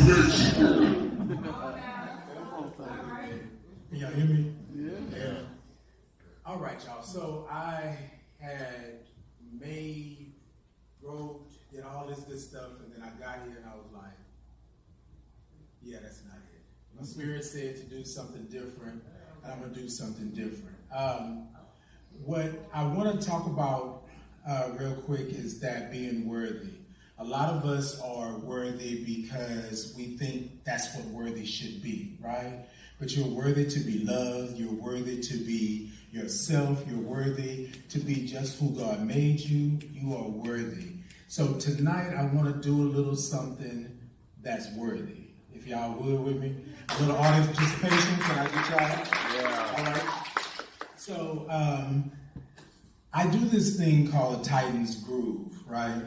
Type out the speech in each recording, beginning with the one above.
Can y'all hear me? Yeah. All right, y'all. So I had wrote, did all this good stuff, and then I got here and I was like, yeah, that's not it. My spirit said to do something different, and I'm going to do something different. What I want to talk about real quick is that being worthy. A lot of us are worthy because we think that's what worthy should be, right? But you're worthy to be loved, you're worthy to be yourself, you're worthy to be just who God made you, you are worthy. So tonight I want to do a little something that's worthy. If y'all would with me. A little audience participation, can I get y'all? Yeah. All right. So I do this thing called Titans Groove, right?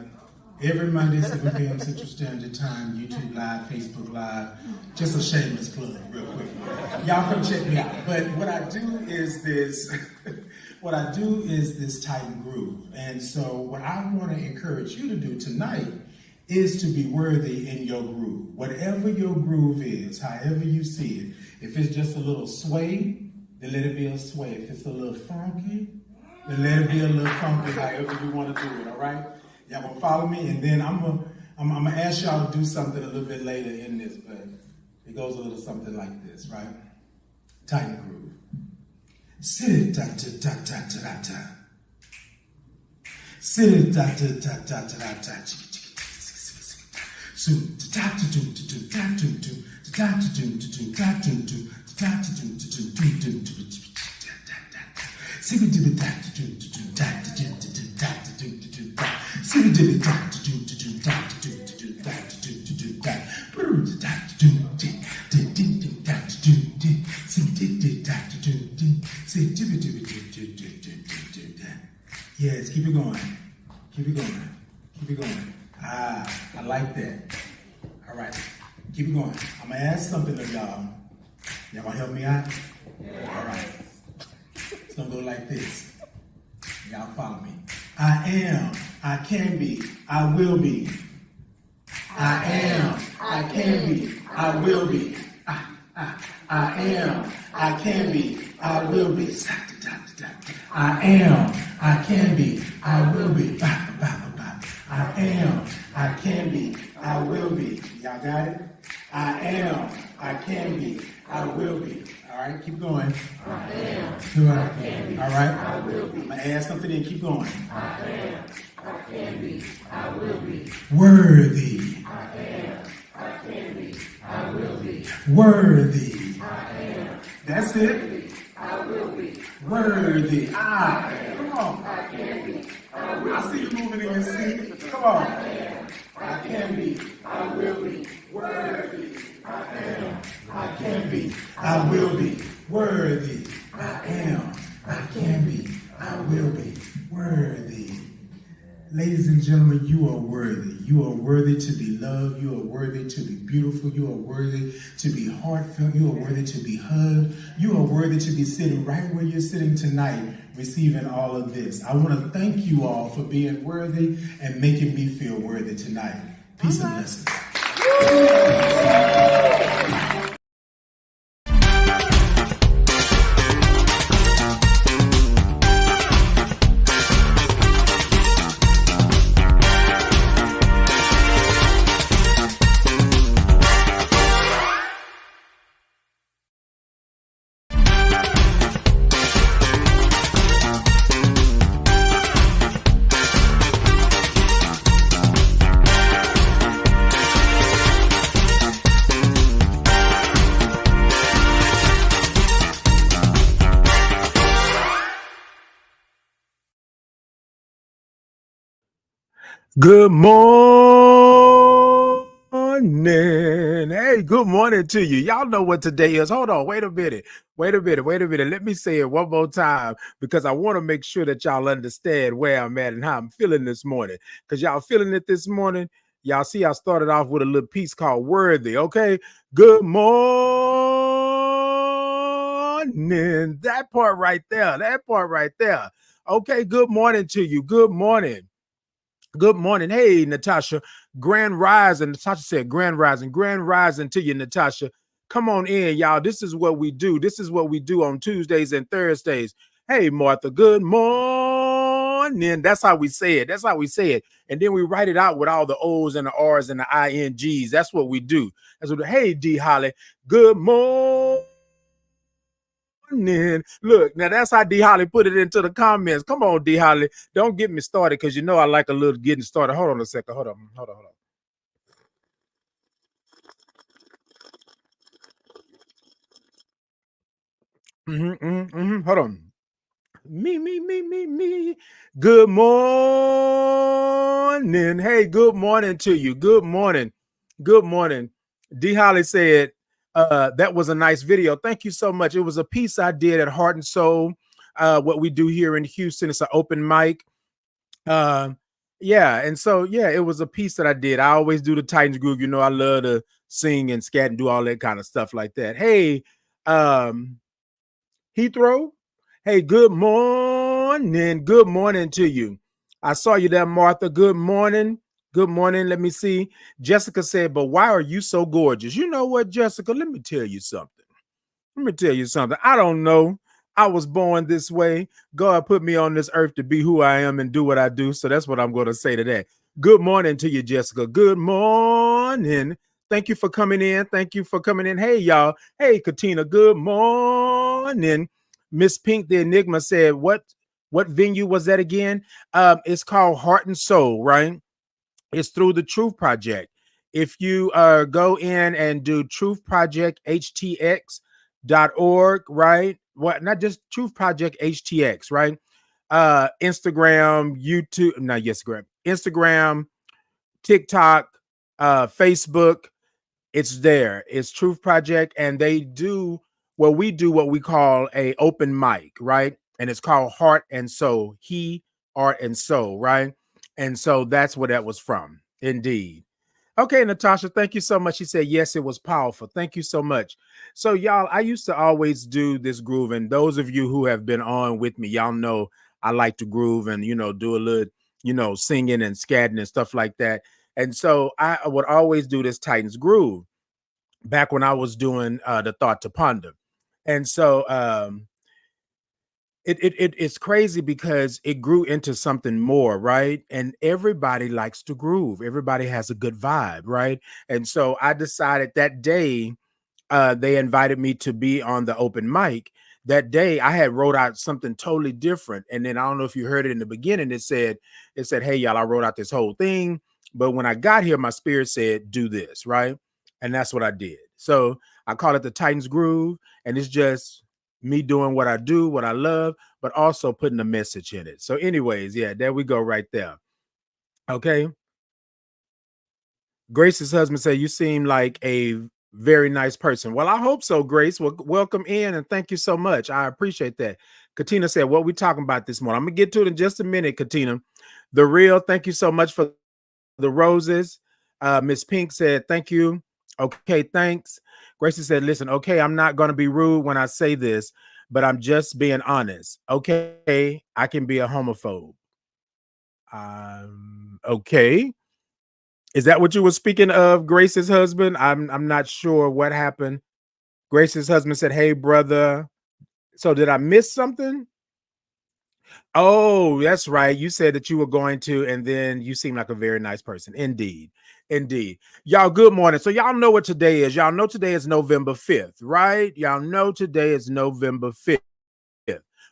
Every Monday, 7 p.m. Central Standard Time, YouTube Live, Facebook Live. Just a shameless plug, real quick. Y'all come check me out. But what I do is this, Titan Groove. And so what I want to encourage you to do tonight is to be worthy in your groove. Whatever your groove is, however you see it. If it's just a little sway, then let it be a sway. If it's a little funky, then let it be a little funky, however you want to do it, all right? Y'all gonna follow me, and then I'm gonna ask y'all to do something a little bit later in this, but it goes a little something like this, right? Titan groove. Sit da da da da da da. Sit da da da da da da. So da da do do do da do do da do do do da do do da do do do do do do. Sing it to the da do do do da do do do da do do do da. Sing it to the da do do do da do do do da do do do da. Brr da do do do do da do do. Sing it da do do. Say do do do do do do da. Yes, keep it going. Keep it going. Keep it going. Ah, I like that. All right, keep it going. I'm gonna ask something of y'all. Y'all gonna help me out? Yeah. All right. It's gonna go like this. Y'all follow me. I am, I can be, I will be. I am, I can be, I will be. I am, I can be, I will be. I am, I can be, I will be. I am, I can be, I will be. Y'all got it? I am, I can be, I will be. All right, keep going. I am, I can be, all right, I will be. I'm gonna add something in, keep going. I am, I can be, I will be. Worthy. I am, I can be, I will be. Worthy. I am, That's it. I will be. Worthy. Come on. I can be, I will be. I see you moving in your seat. Come on. I am, I can be. I will be. Worthy. I am, I can be. I will be. Worthy. I am. I can be. I will be. Worthy. Ladies and gentlemen, you are worthy. You are worthy to be loved. You are worthy to be beautiful. You are worthy to be heartfelt. You are worthy to be hugged. You are worthy to be sitting right where you're sitting tonight, receiving all of this. I want to thank you all for being worthy and making me feel worthy tonight. Peace and blessings. Good morning. Hey, good morning to you. Y'all know what today is. Hold on. Wait a minute. Let me say it one more time because I want to make sure that y'all understand where I'm at and how I'm feeling this morning. Because y'all feeling it this morning. Y'all see I started off with a little piece called Worthy. Okay. Good morning. That part right there. Okay. Good morning to you. Good morning. Good morning. Hey, Natasha. Grand Rising. Natasha said, Grand Rising. Grand Rising to you, Natasha. Come on in, y'all. This is what we do. This is what we do on Tuesdays and Thursdays. Hey, Martha. Good morning. That's how we say it. That's how we say it. And then we write it out with all the O's and the R's and the INGs. That's what we do. That's what. Hey, D Holly. Good morning. Look, now that's how D Holly put it into the comments. Come on, D Holly. Don't get me started because you know I like a little getting started. Hold on a second. Hold on. Hold on. Me. Good morning. Hey, good morning to you. Good morning. Good morning. D Holly said, that was a nice video. Thank you so much. It was a piece I did at Heart and Soul. What we do here in Houston. It's an open mic. Yeah, and so yeah, it was a piece that I did. I always do the Titans Groove. You know, I love to sing and scat and do all that kind of stuff like that. Hey, Heathrow. Hey, good morning. Good morning to you. I saw you there, Martha. Good morning. Good morning. Let me see. Jessica said, but why are you so gorgeous? You know what, Jessica? Let me tell you something. Let me tell you something. I don't know. I was born this way. God put me on this earth to be who I am and do what I do. So that's what I'm going to say to that. Good morning to you, Jessica. Good morning. Thank you for coming in. Thank you for coming in. Hey, y'all. Hey, Katina. Good morning. Miss Pink, the Enigma, said, what venue was that again? It's called Heart and Soul, right? It's through the Truth Project. If you go in and do Truth Project HTX.org, right? What, not just Truth Project HTX, right? Instagram, YouTube, not Instagram, TikTok, Facebook, it's there. It's Truth Project, and they do we do what we call a open mic, right? And it's called Heart and Soul. Art and Soul, right? And so that's where that was from. Indeed. Okay, Natasha, thank you so much. She said, yes, it was powerful. Thank you so much. So, y'all, I used to always do this groove. And those of you who have been on with me, y'all know I like to groove and, do a little, singing and scatting and stuff like that. And so I would always do this Titans groove back when I was doing the Thought to Ponder. And so it's crazy because it grew into something more, right? And everybody likes to groove. Everybody has a good vibe, right? And so I decided that day, they invited me to be on the open mic. That day I had wrote out something totally different. And then I don't know if you heard it in the beginning. It said, hey, y'all, I wrote out this whole thing. But when I got here, my spirit said, do this, right? And that's what I did. So I call it the Titans Groove. And it's just me doing what I do, what I love, but also putting a message in it. So anyways, yeah, there we go right there. Okay. Grace's husband said, you seem like a very nice person. Well, I hope so, Grace. Well, welcome in and thank you so much. I appreciate that. Katina said, what we talking about this morning? I'm going to get to it in just a minute, Katina. The Real, thank you so much for the roses. Miss Pink said, thank you. Okay, thanks. Gracie said, listen, okay, I'm not going to be rude when I say this, but I'm just being honest. Okay, I can be a homophobe. Okay. Is that what you were speaking of, Grace's husband? I'm not sure what happened. Grace's husband said, hey, brother. So did I miss something? Oh, that's right. You said that you were going to, and then you seem like a very nice person. Indeed. Indeed. Y'all, good morning. So y'all know what today is. Y'all know today is November 5th, right? Y'all know today is November 5th.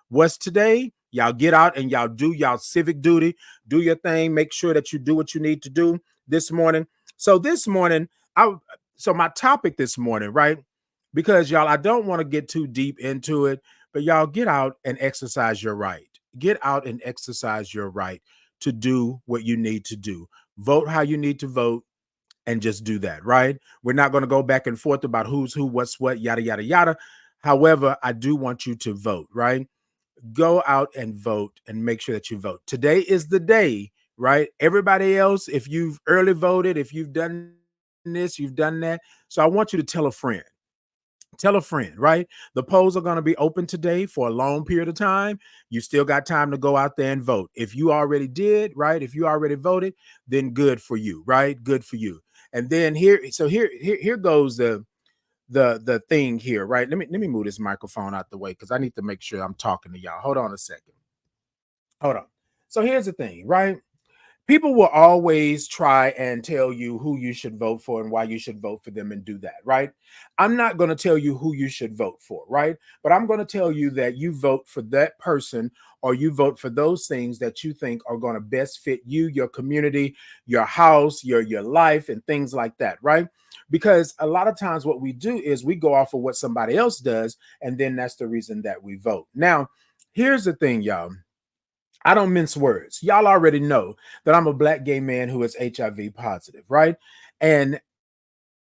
What's today? Y'all get out and y'all do y'all civic duty. Do your thing. Make sure that you do what you need to do this morning. So this morning, so my topic this morning, right? Because y'all, I don't want to get too deep into it, but y'all get out and exercise your right. Get out and exercise your right to do what you need to do. Vote how you need to vote and just do that, right? We're not going to go back and forth about who's who, what's what, yada, yada, yada. However, I do want you to vote, right? Go out and vote and make sure that you vote. Today is the day, right? Everybody else, if you've early voted, if you've done this, you've done that. So I want you to tell a friend. Tell a friend, right? The polls are going to be open today for a long period of time. You still got time to go out there and vote. If you already did, right? If you already voted, then good for you, right? Good for you. And then here goes the thing here, right? Let me move this microphone out the way because I need to make sure I'm talking to y'all. Hold on a second. Hold on. So here's the thing, right? People will always try and tell you who you should vote for and why you should vote for them and do that, right? I'm not going to tell you who you should vote for, right? But I'm going to tell you that you vote for that person or you vote for those things that you think are going to best fit you, your community, your house, your life, and things like that, right? Because a lot of times what we do is we go off of what somebody else does, and then that's the reason that we vote. Now, here's the thing, y'all. I don't mince words. Y'all already know that I'm a black gay man who is HIV positive, right? And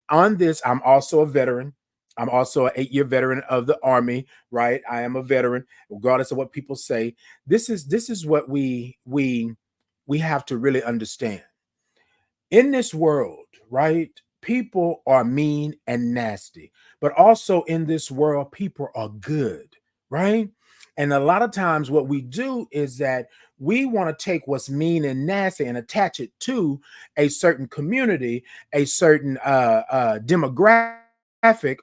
on this, I'm also a veteran. I'm also an 8-year veteran of the Army, right? I am a veteran, regardless of what people say. This is what we have to really understand. In this world, right? People are mean and nasty, but also in this world, people are good, right? And a lot of times, what we do is that we want to take what's mean and nasty and attach it to a certain community, a certain demographic,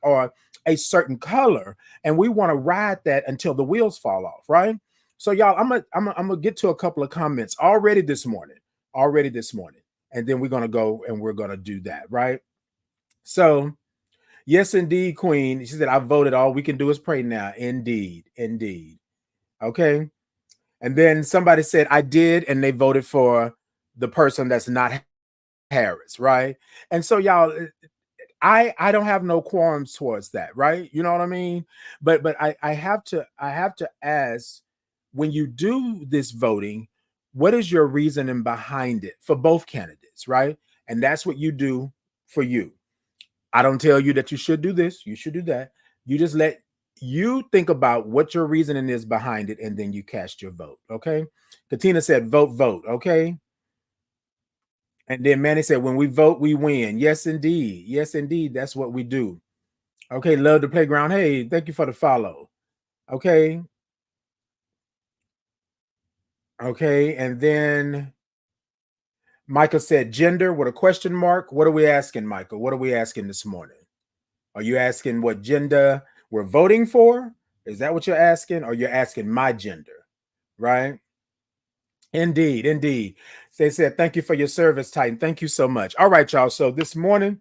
or a certain color, and we want to ride that until the wheels fall off, right? So, y'all, I'm gonna get to a couple of comments already this morning, and then we're gonna go and we're gonna do that, right? So, yes, indeed, Queen. She said, I voted. All we can do is pray now. Indeed, indeed. Okay. And then somebody said, I did, and they voted for the person that's not Harris, right? And so, y'all, I don't have no qualms towards that, right? You know what I mean? But I have to ask, when you do this voting, what is your reasoning behind it for both candidates, right? And that's what you do for you. I don't tell you that you should do this, you should do that. You just let you think about what your reasoning is behind it, and then you cast your vote. Okay. Katina said, vote, vote. Okay. And then Manny said, when we vote, we win. Yes, indeed. Yes, indeed. That's what we do. Okay. Love the playground. Hey, thank you for the follow. Okay. Okay. And then Michael said, gender with a question mark. What are we asking, Michael? What are we asking this morning? Are you asking what gender we're voting for? Is that what you're asking? Or you're asking my gender, right? Indeed, indeed. They said, thank you for your service, Titan. Thank you so much. All right, y'all. So this morning,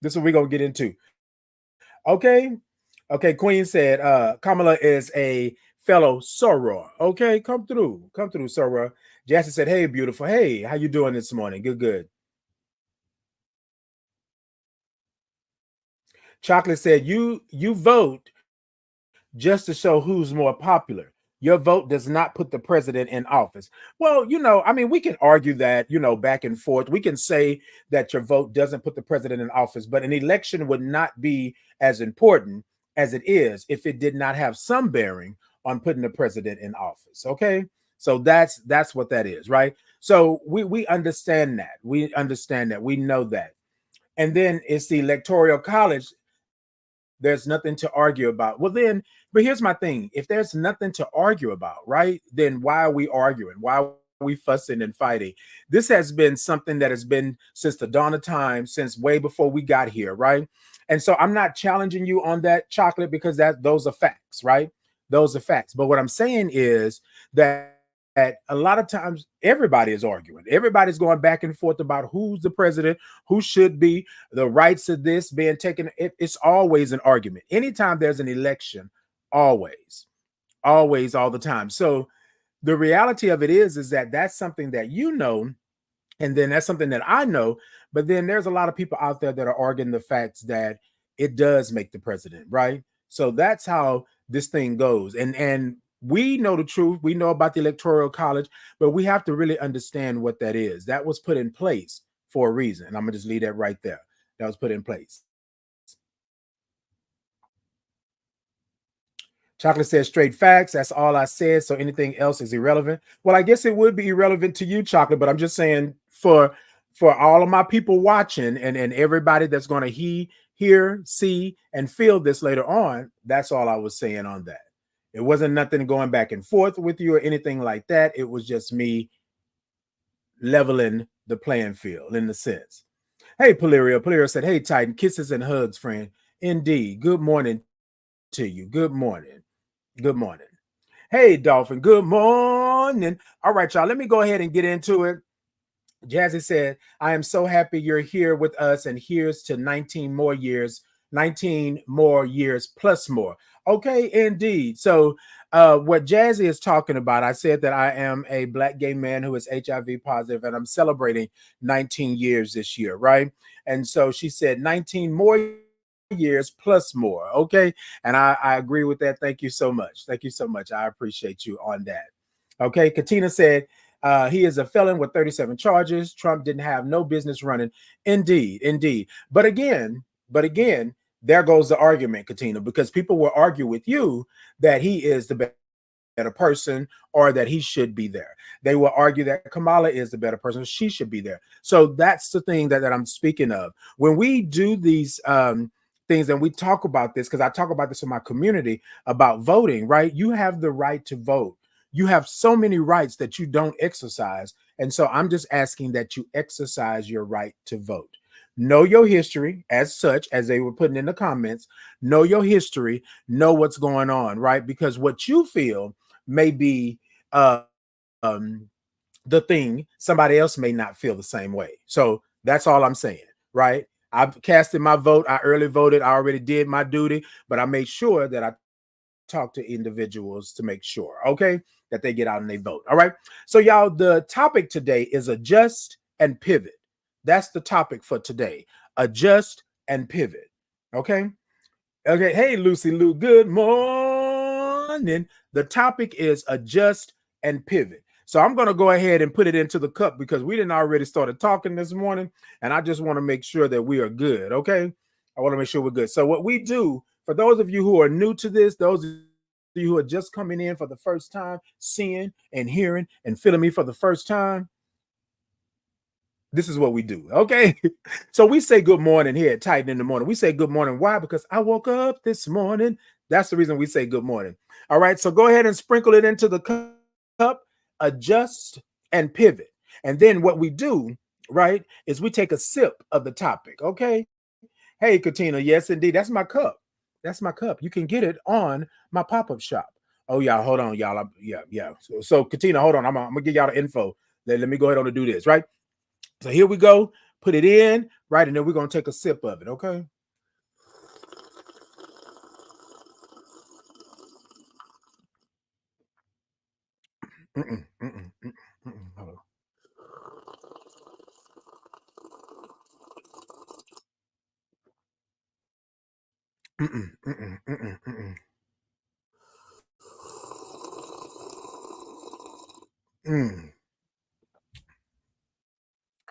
this is what we're going to get into. Okay. Okay. Queen said, Kamala is a fellow soror. Okay. Come through. Come through, soror. Jassy said, hey, beautiful. Hey, how you doing this morning? Good, good. Chocolate said, you vote just to show who's more popular. Your vote does not put the president in office. Well, I mean, we can argue that, back and forth. We can say that your vote doesn't put the president in office, but an election would not be as important as it is if it did not have some bearing on putting the president in office. Okay. So that's what that is, right? So we understand that. We understand that. We know that. And then it's the electoral college. There's nothing to argue about. Well, then, but here's my thing. If there's nothing to argue about, right, then why are we arguing? Why are we fussing and fighting? This has been something that has been since the dawn of time, since way before we got here, right? And so I'm not challenging you on that, Chocolate, because those are facts, right? Those are facts. But what I'm saying is that a lot of times everybody is arguing. Everybody's going back and forth about who's the president, who should be, the rights of this being taken. It's always an argument. Anytime there's an election, always, always, all the time. So the reality of it is that that's something that and then that's something that I know. But then there's a lot of people out there that are arguing the facts that it does make the president, right? So that's how this thing goes. And we know the truth. We know about the electoral college, but we have to really understand what that is. That was put in place for a reason. And I'm gonna just leave that right there. That was put in place. Chocolate says straight facts. That's all I said. So anything else is irrelevant. Well, I guess it would be irrelevant to you, Chocolate, but I'm just saying for all of my people watching and everybody that's going to hear, see, and feel this later on. That's all I was saying on that. It wasn't nothing going back and forth with you or anything like that. It was just me leveling the playing field in the sense. Hey, Polyria. Polyria said, hey, Titan, kisses and hugs, friend. Indeed. Good morning to you. Good morning. Good morning. Hey, Dolphin. Good morning. All right, y'all. Let me go ahead and get into it. Jazzy said, I am so happy you're here with us, and here's to 19 more years plus more. Okay, indeed. So what Jazzy is talking about, I said that I am a Black gay man who is HIV positive, and I'm celebrating 19 years this year, right? And so she said 19 more years plus more. Okay. And I agree with that. Thank you so much. Thank you so much. I appreciate you on that. Okay. Katina said, he is a felon with 37 charges. Trump didn't have no business running. Indeed, indeed. But again, there goes the argument, Katina, because people will argue with you that he is the better person or that he should be there. They will argue that Kamala is the better person. She should be there. So that's the thing that I'm speaking of. When we do these things and we talk about this, because I talk about this in my community about voting, right? You have the right to vote. You have so many rights that you don't exercise. And so I'm just asking that you exercise your right to vote. Know your history as such, as they were putting in the comments. Know your history, know what's going on, right? Because what you feel may be the thing, somebody else may not feel the same way. So that's all I'm saying, right? I've casted my vote. I early voted. I already did my duty, but I made sure that I talk to individuals to make sure, okay, that they get out and they vote. All right. So y'all, the topic today is adjust and pivot. That's the topic for today. Adjust and pivot. Okay. Okay. Hey, Lucy Lou. Good morning. The topic is adjust and pivot. So I'm going to go ahead and put it into the cup because we didn't already started talking this morning. And I just want to make sure that we are good. Okay. I want to make sure we're good. So what we do, for those of you who are new to this, those of you who are just coming in for the first time, seeing and hearing and feeling me for the first time, this is what we do. Okay. So we say good morning here at Titan in the morning. We say good morning. Why? Because I woke up this morning. That's the reason we say good morning. All right. So go ahead and sprinkle it into the cup, adjust and pivot. And then what we do, right, is we take a sip of the topic. Okay. Hey, Katina. Yes, indeed. That's my cup. That's my cup. You can get it on my pop-up shop. Oh, yeah. Hold on, y'all. Yeah. So Katina, hold on. I'm gonna give y'all the info. Let me go ahead on and do this, right? So here we go. Put it in, right? And then we're going to take a sip of it, okay? Hold on.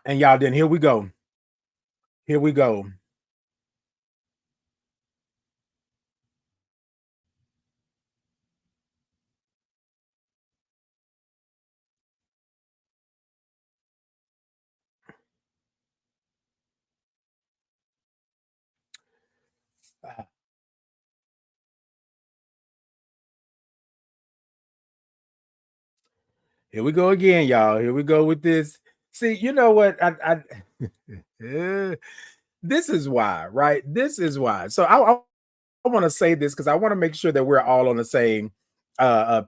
And y'all, then here we go. Here we go. Here we go again, y'all. Here we go with this. See, you know what? This is why, right? This is why. So I want to say this because I want to make sure that we're all on the same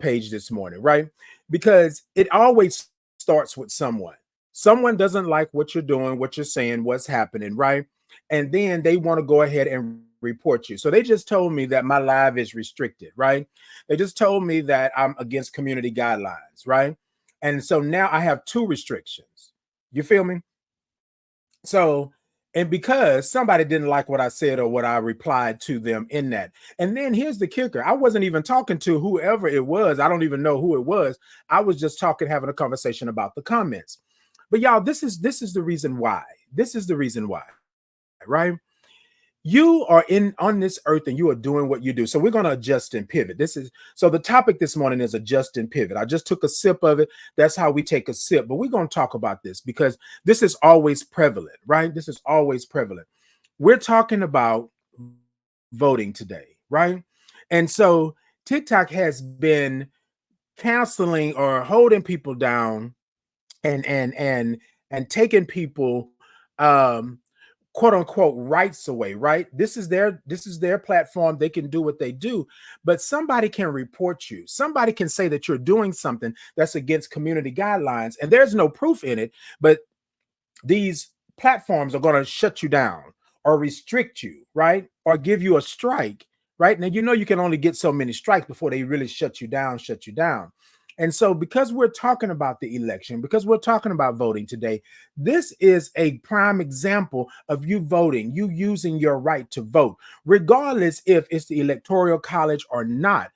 page this morning, right? Because it always starts with someone. Someone doesn't like what you're doing, what you're saying, what's happening, right? And then they want to go ahead and report you. So they just told me that my live is restricted, right? They just told me that I'm against community guidelines, right? And so now I have two restrictions. You feel me? So, and because somebody didn't like what I said or what I replied to them in that. And then here's the kicker. I wasn't even talking to whoever it was. I don't even know who it was. I was just talking, having a conversation about the comments. But y'all, this is the reason why. This is the reason why, right? You are on this earth and you are doing what you do. So we're going to adjust and pivot. So the topic this morning is adjust and pivot. I just took a sip of it. That's how we take a sip. But we're going to talk about this because this is always prevalent, right? This is always prevalent. we're talking about voting today, right? And so TikTok has been canceling or holding people down and taking people um quote unquote rights away, right? This is their platform. They can do what they do, but somebody can report you. Somebody can say that you're doing something that's against community guidelines and there's no proof in it, but these platforms are going to shut you down or restrict you, right? Or give you a strike, right? Now, you can only get so many strikes before they really shut you down, shut you down. And so, because we're talking about the election, because we're talking about voting today, this is a prime example of you voting, you using your right to vote, regardless if it's the electoral college or not.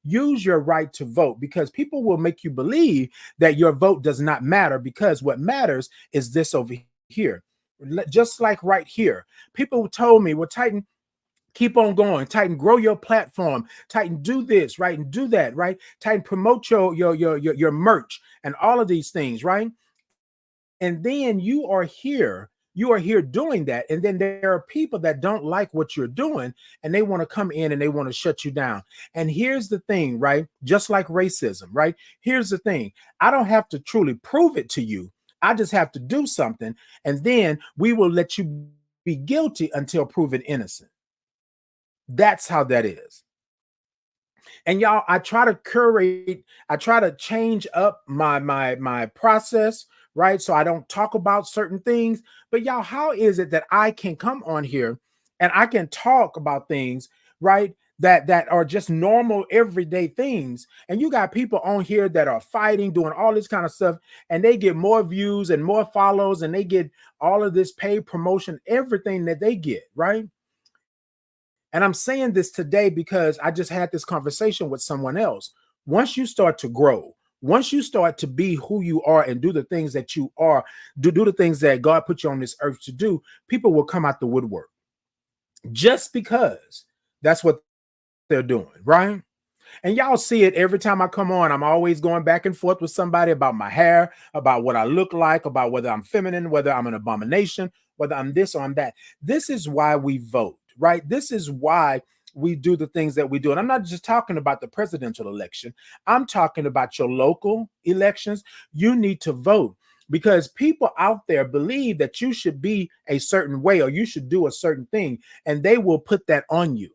Use your right to vote because people will make you believe that your vote does not matter because what matters is this over here. Just like right here, people told me, well, Titan, keep on going. Titan, grow your platform. Titan, do this, right? And do that, right? Titan, promote your merch and all of these things, right? And then you are here doing that. And then there are people that don't like what you're doing and they want to come in and they want to shut you down. And here's the thing, right? Just like racism, right? Here's the thing. I don't have to truly prove it to you. I just have to do something. And then we will let you be guilty until proven innocent. That's how that is. And y'all, I try to curate, I try to change up my process, right? So I don't talk about certain things. But y'all, how is it that I can come on here and I can talk about things, right? That are just normal everyday things. And you got people on here that are fighting, doing all this kind of stuff, and they get more views and more follows, and they get all of this paid promotion, everything that they get, right? And I'm saying this today because I just had this conversation with someone else. Once you start to grow, once you start to be who you are and do the things that you are, do the things that God put you on this earth to do, people will come out the woodwork just because that's what they're doing, right? And y'all see it every time I come on. I'm always going back and forth with somebody about my hair, about what I look like, about whether I'm feminine, whether I'm an abomination, whether I'm this or I'm that. This is why we vote, right? This is why we do the things that we do. And I'm not just talking about the presidential election. I'm talking about your local elections. You need to vote because people out there believe that you should be a certain way or you should do a certain thing, and they will put that on you.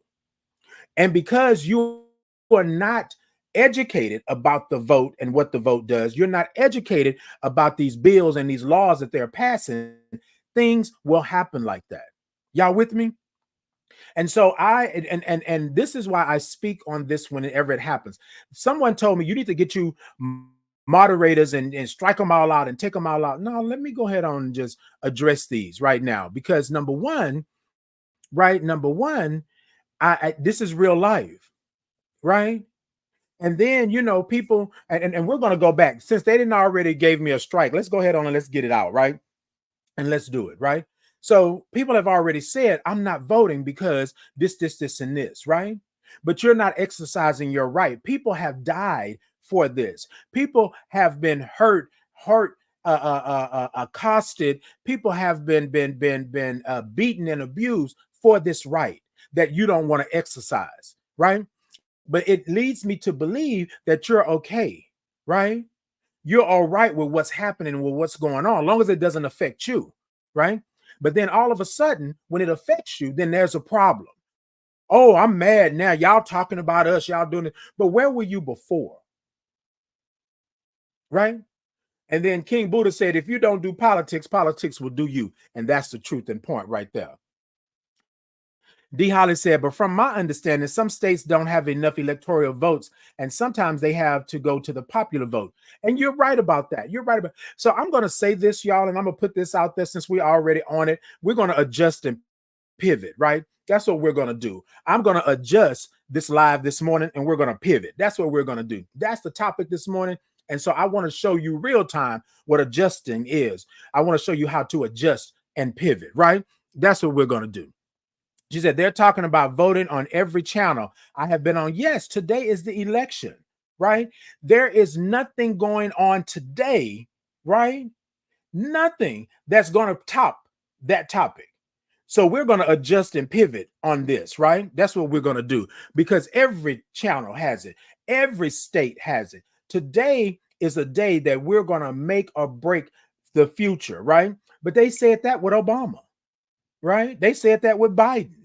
And because you are not educated about the vote and what the vote does, you're not educated about these bills and these laws that they're passing, things will happen like that. Y'all with me? And so and this is why I speak on this whenever it happens. Someone told me you need to get you moderators and strike them all out and take them all out. No, let me go ahead on and just address these right now because number one, I this is real life, right? And then people and we're going to go back since they didn't already gave me a strike. Let's go ahead on and let's get it out, right? And let's do it, right? So people have already said I'm not voting because this and this, right? But you're not exercising your right. People have died for this. People have been hurt, accosted. People have been beaten and abused for this right that you don't want to exercise, right? But it leads me to believe that you're okay, right? You're all right with what's happening, with what's going on, as long as it doesn't affect you, right? But then all of a sudden, when it affects you, then there's a problem. Oh, I'm mad now. Y'all talking about us, y'all doing it. But where were you before? Right? And then King Buddha said, if you don't do politics, politics will do you. And that's the truth and point right there. D. Holly said, but from my understanding, some states don't have enough electoral votes, and sometimes they have to go to the popular vote. And you're right about that. You're right about. So I'm going to say this, y'all, and I'm going to put this out there since we're already on it. We're going to adjust and pivot, right? That's what we're going to do. I'm going to adjust this live this morning, and we're going to pivot. That's what we're going to do. That's the topic this morning. And so I want to show you real time what adjusting is. I want to show you how to adjust and pivot, right? That's what we're going to do. She said they're talking about voting on every channel I have been on. Yes, today is the election, right? There is nothing going on today, right? Nothing that's going to top that topic. So we're going to adjust and pivot on this, right? That's what we're going to do because every channel has it. Every state has it. Today is a day that we're going to make or break the future, right? But they said that with Obama, right? They said that with Biden.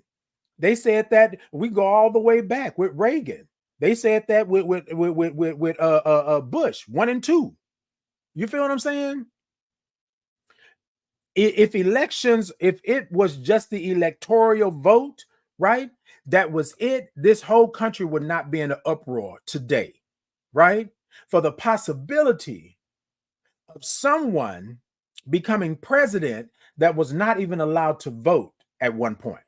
They said that we go all the way back with Reagan. They said that with Bush 1 and 2. You feel what I'm saying? If elections, if it was just the electoral vote, right? That was it. This whole country would not be in an uproar today, right? For the possibility of someone becoming president that was not even allowed to vote at one point.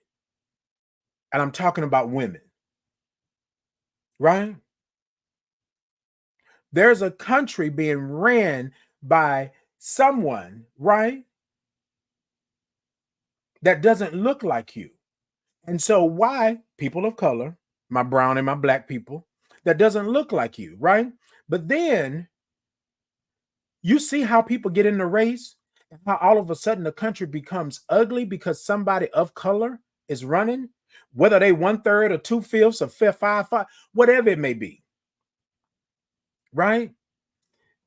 And I'm talking about women, right? There's a country being ran by someone, right? That doesn't look like you. And so why people of color, my brown and my black people, that doesn't look like you, right? But then you see how people get in the race and how all of a sudden the country becomes ugly because somebody of color is running, whether they 1/3 or 2/5 or 5/5, whatever it may be, right?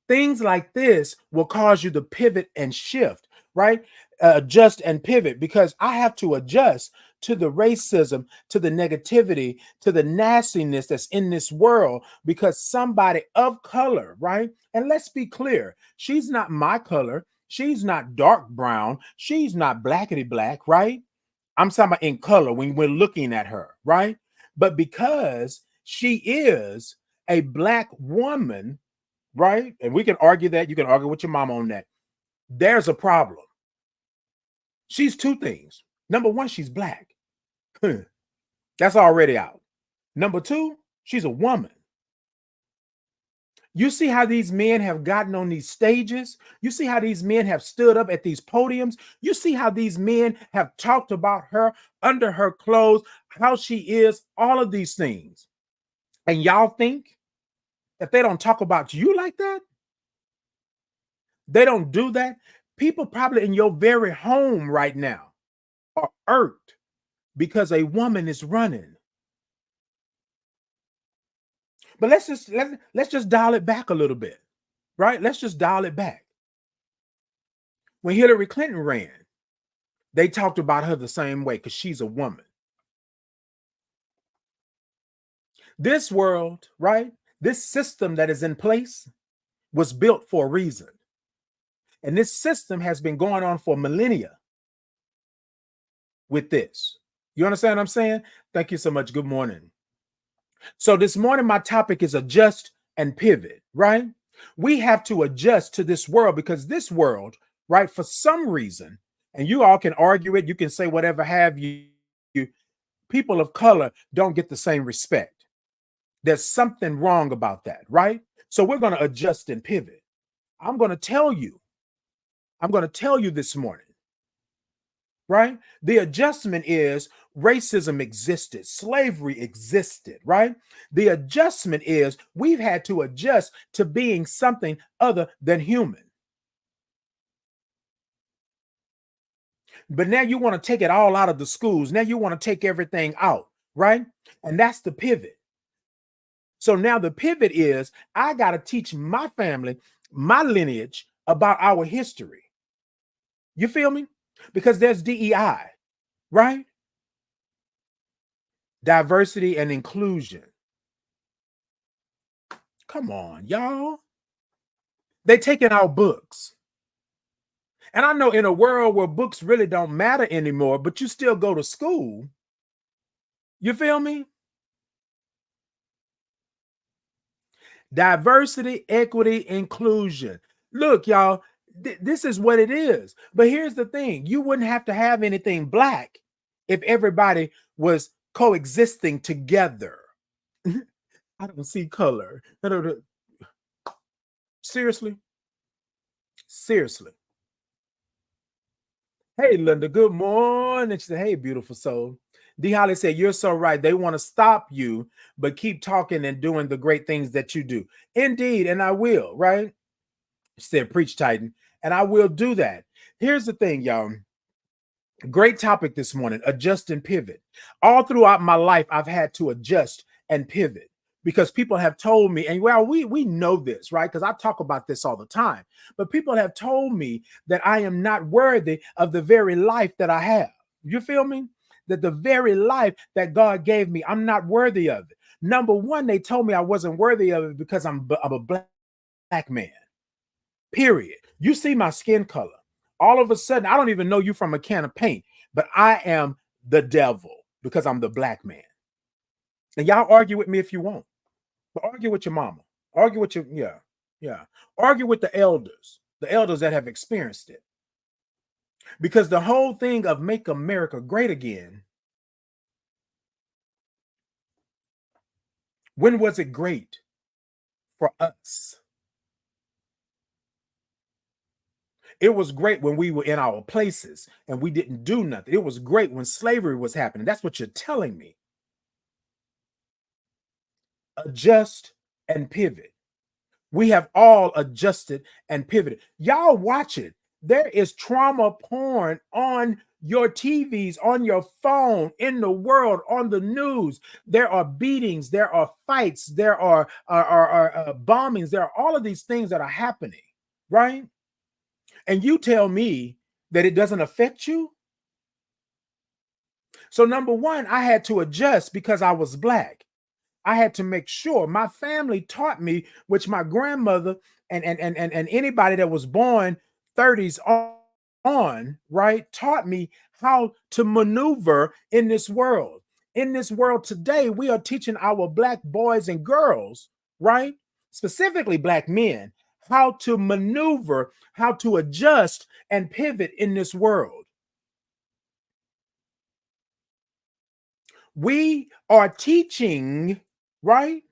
Things like this will cause you to pivot and shift, right? Adjust and pivot because I have to adjust to the racism, to the negativity, to the nastiness that's in this world because somebody of color, right? And let's be clear, she's not my color. She's not dark brown. She's not blackety black, right? I'm talking about in color when we're looking at her, right? But because she is a black woman, right? And we can argue that. You can argue with your mom on that. There's a problem. She's two things. Number one, she's black. That's already out. Number two, she's a woman. You see how these men have gotten on these stages? You see how these men have stood up at these podiums? You see how these men have talked about her under her clothes, how she is, all of these things. And y'all think that they don't talk about you like that? They don't do that. People probably in your very home right now are irked because a woman is running. But let's just dial it back a little bit, right? Let's just dial it back. When Hillary Clinton ran, they talked about her the same way because she's a woman. This world, right? This system that is in place was built for a reason. And this system has been going on for millennia with this. You understand what I'm saying? Thank you so much. Good morning. So this morning, my topic is adjust and pivot, right? We have to adjust to this world because this world, right, for some reason, and you all can argue it, you can say whatever have you, people of color don't get the same respect. There's something wrong about that, right? So we're going to adjust and pivot. I'm going to tell you this morning, right? The adjustment is racism existed, slavery existed, right? The adjustment is we've had to adjust to being something other than human. But now you want to take it all out of the schools. Now you want to take everything out, right? And that's the pivot. So now the pivot is I got to teach my family, my lineage about our history. You feel me? Because there's DEI, right? Diversity and inclusion. Come on, y'all. They taking our books. And I know in a world where books really don't matter anymore, but you still go to school. You feel me? Diversity, equity, inclusion. Look, y'all, this is what it is. But here's the thing. You wouldn't have to have anything black if everybody was coexisting together. I don't see color. Seriously? Seriously. Hey, Linda, good morning. She said, hey, beautiful soul. D. Holly said, you're so right. They want to stop you, but keep talking and doing the great things that you do. Indeed, and I will, right? She said, preach, Titan. And I will do that. Here's the thing, y'all. Great topic this morning, adjust and pivot. All throughout my life, I've had to adjust and pivot because people have told me, and well, we know this, right? Because I talk about this all the time, but people have told me that I am not worthy of the very life that I have. You feel me? That the very life that God gave me, I'm not worthy of it. Number one, they told me I wasn't worthy of it because I'm a black man. Period. You see my skin color. All of a sudden, I don't even know you from a can of paint, but I am the devil because I'm the black man. And y'all argue with me if you want, but argue with your mama. Argue with your, yeah. Argue with the elders that have experienced it. Because the whole thing of make America great again, when was it great for us? It was great when we were in our places and we didn't do nothing. It was great when slavery was happening. That's what you're telling me. Adjust and pivot. We have all adjusted and pivoted. Y'all watch it. There is trauma porn on your TVs, on your phone, in the world, on the news. There are beatings, there are fights, there are bombings. There are all of these things that are happening, right? And you tell me that it doesn't affect you? So number one, I had to adjust because I was black. I had to make sure my family taught me, which my grandmother and anybody that was born 30s on, right, taught me how to maneuver in this world. In this world today, we are teaching our black boys and girls, right, specifically black men, how to maneuver, how to adjust and pivot in this world. We are teaching, right?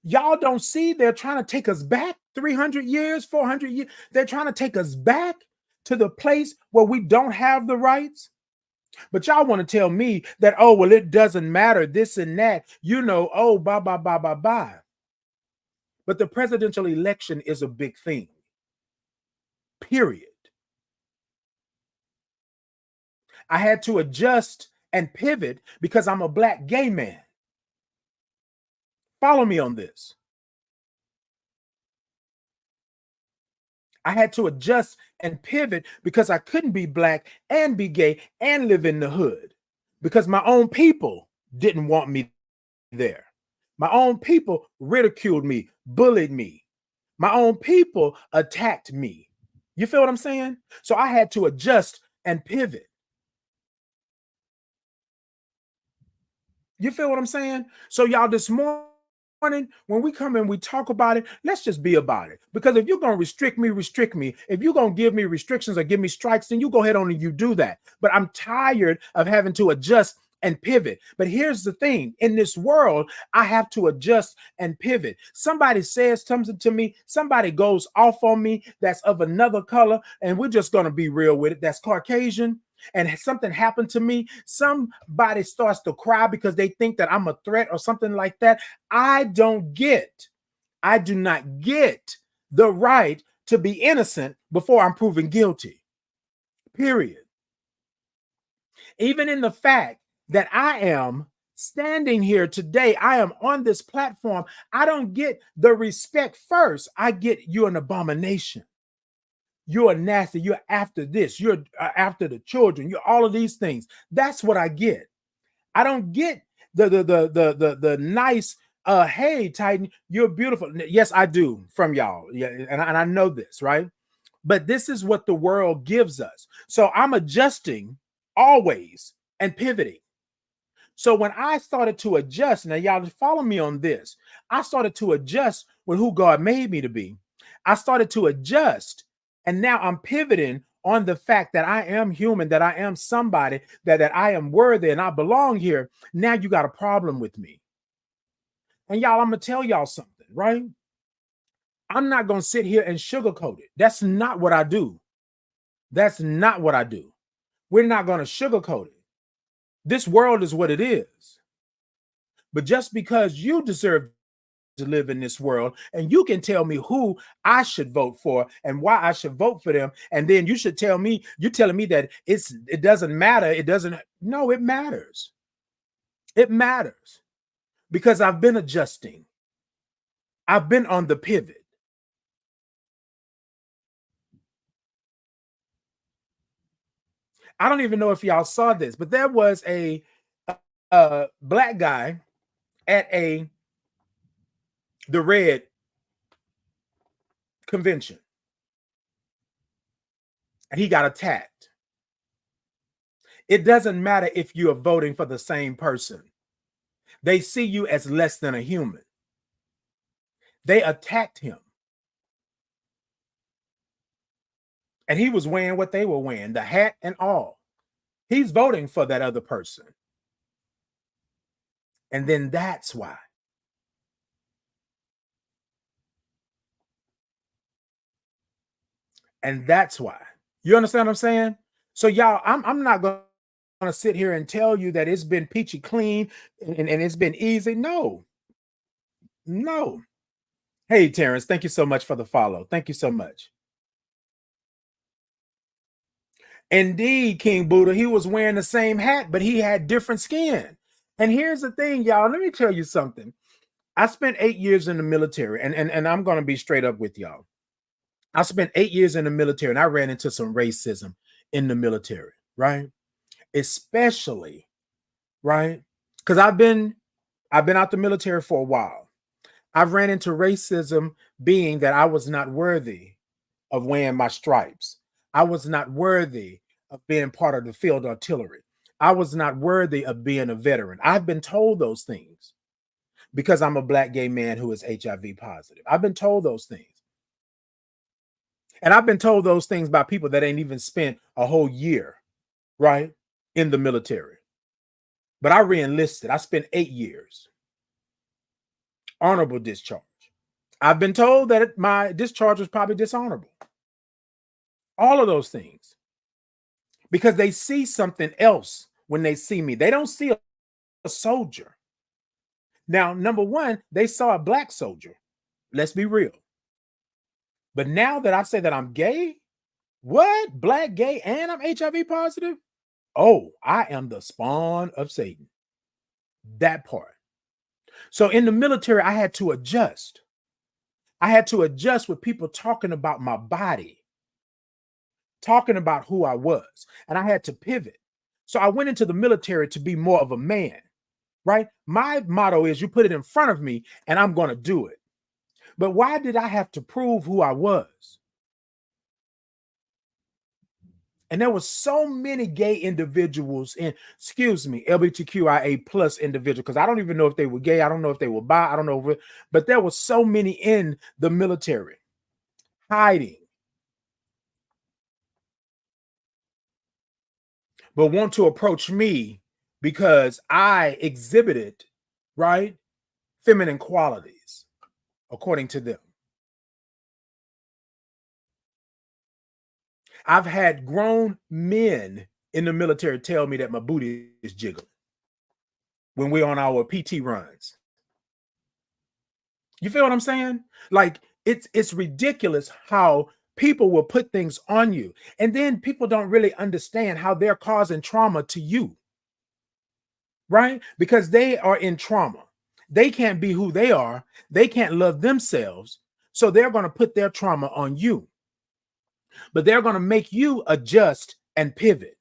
Y'all don't see they're trying to take us back 300 years, 400 years. They're trying to take us back to the place where we don't have the rights. But y'all want to tell me that, oh, well, it doesn't matter, this and that, oh, bye, bye, bye, bye, bye. But the presidential election is a big thing, period. I had to adjust and pivot because I'm a black gay man. Follow me on this. I had to adjust and pivot because I couldn't be black and be gay and live in the hood because my own people didn't want me there. My own people ridiculed me, bullied me. My own people attacked me. You feel what I'm saying? So I had to adjust and pivot. You feel what I'm saying? So y'all, this morning, when we come and we talk about it, let's just be about it. Because if you're going to restrict me, restrict me. If you're going to give me restrictions or give me strikes, then you go ahead on and you do that. But I'm tired of having to adjust and pivot. But here's the thing. In this world, I have to adjust and pivot. Somebody says something to me, somebody goes off on me that's of another color, and we're just going to be real with it. That's Caucasian. And something happened to me, somebody starts to cry because they think that I'm a threat or something like that. I do not get the right to be innocent before I'm proven guilty. Period. Even in the fact that I am standing here today, I am on this platform, I don't get the respect first. I get you're an abomination. You're nasty. You're after this. You're after the children. You're all of these things. That's what I get. I don't get the nice. Hey, Titan, you're beautiful. Yes, I do from y'all. Yeah, and I know this, right? But this is what the world gives us. So I'm adjusting always and pivoting. So when I started to adjust, now y'all follow me on this. I started to adjust with who God made me to be. I started to adjust. And now I'm pivoting on the fact that I am human, that I am somebody, that I am worthy and I belong here. Now you got a problem with me. And y'all, I'm going to tell y'all something, right? I'm not going to sit here and sugarcoat it. That's not what I do. That's not what I do. We're not going to sugarcoat it. This world is what it is. But just because you deserve live in this world, and you can tell me who I should vote for and why I should vote for them. And then you should tell me, you're telling me that it doesn't matter. It doesn't. No, it matters. It matters because I've been adjusting. I've been on the pivot. I don't even know if y'all saw this, but there was a black guy at the Red convention, and he got attacked. It doesn't matter if you are voting for the same person. They see you as less than a human. They attacked him. And he was wearing what they were wearing, the hat and all. He's voting for that other person. And then that's why. And that's why. You understand what I'm saying? So y'all, I'm not going to sit here and tell you that it's been peachy clean and it's been easy. No. No. Hey, Terrence, thank you so much for the follow. Thank you so much. Indeed, King Buddha, he was wearing the same hat, but he had different skin. And here's the thing, y'all. Let me tell you something. I spent 8 years in the military, and I'm going to be straight up with y'all. I spent 8 years in the military, and I ran into some racism in the military, right? Especially, right? Because I've been out the military for a while. I've ran into racism being that I was not worthy of wearing my stripes. I was not worthy of being part of the field artillery. I was not worthy of being a veteran. I've been told those things because I'm a black gay man who is HIV positive. I've been told those things. And I've been told those things by people that ain't even spent a whole year, right, in the military. But I re-enlisted. I spent 8 years. Honorable discharge. I've been told that my discharge was probably dishonorable. All of those things. Because they see something else when they see me. They don't see a soldier. Now, number one, they saw a black soldier. Let's be real. But now that I say that I'm gay, what? Black, gay, and I'm HIV positive? Oh, I am the spawn of Satan. That part. So in the military, I had to adjust. I had to adjust with people talking about my body, talking about who I was, and I had to pivot. So I went into the military to be more of a man, right? My motto is you put it in front of me and I'm going to do it. But why did I have to prove who I was? And there were so many gay individuals in, LGBTQIA plus individuals, because I don't even know if they were gay. I don't know if they were bi. I don't know. But there were so many in the military hiding. But want to approach me because I exhibited, right, feminine qualities, according to them. I've had grown men in the military tell me that my booty is jiggling when we're on our PT runs. You feel what I'm saying? Like it's ridiculous how people will put things on you, and then people don't really understand how they're causing trauma to you, right? Because they are in trauma. They can't be who they are. They can't love themselves. So they're going to put their trauma on you. But they're going to make you adjust and pivot.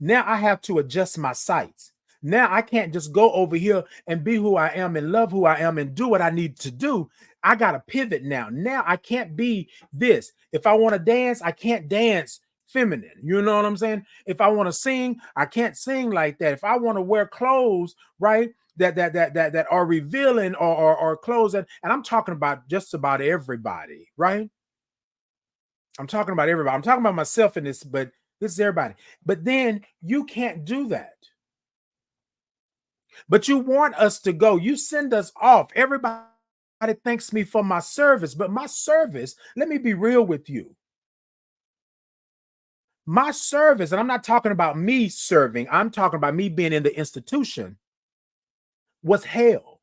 Now I have to adjust my sights. Now I can't just go over here and be who I am and love who I am and do what I need to do. I got to pivot now. Now I can't be this. If I want to dance, I can't dance feminine. You know what I'm saying? If I want to sing, I can't sing like that. If I want to wear clothes, right, that are revealing or clothes that, and I'm talking about just about everybody, right? I'm talking about everybody. I'm talking about myself in this, but this is everybody. But then you can't do that. But you want us to go. You send us off. Everybody thanks me for my service, but my service, let me be real with you. My service, and I'm not talking about me serving, I'm talking about me being in the institution, was hell.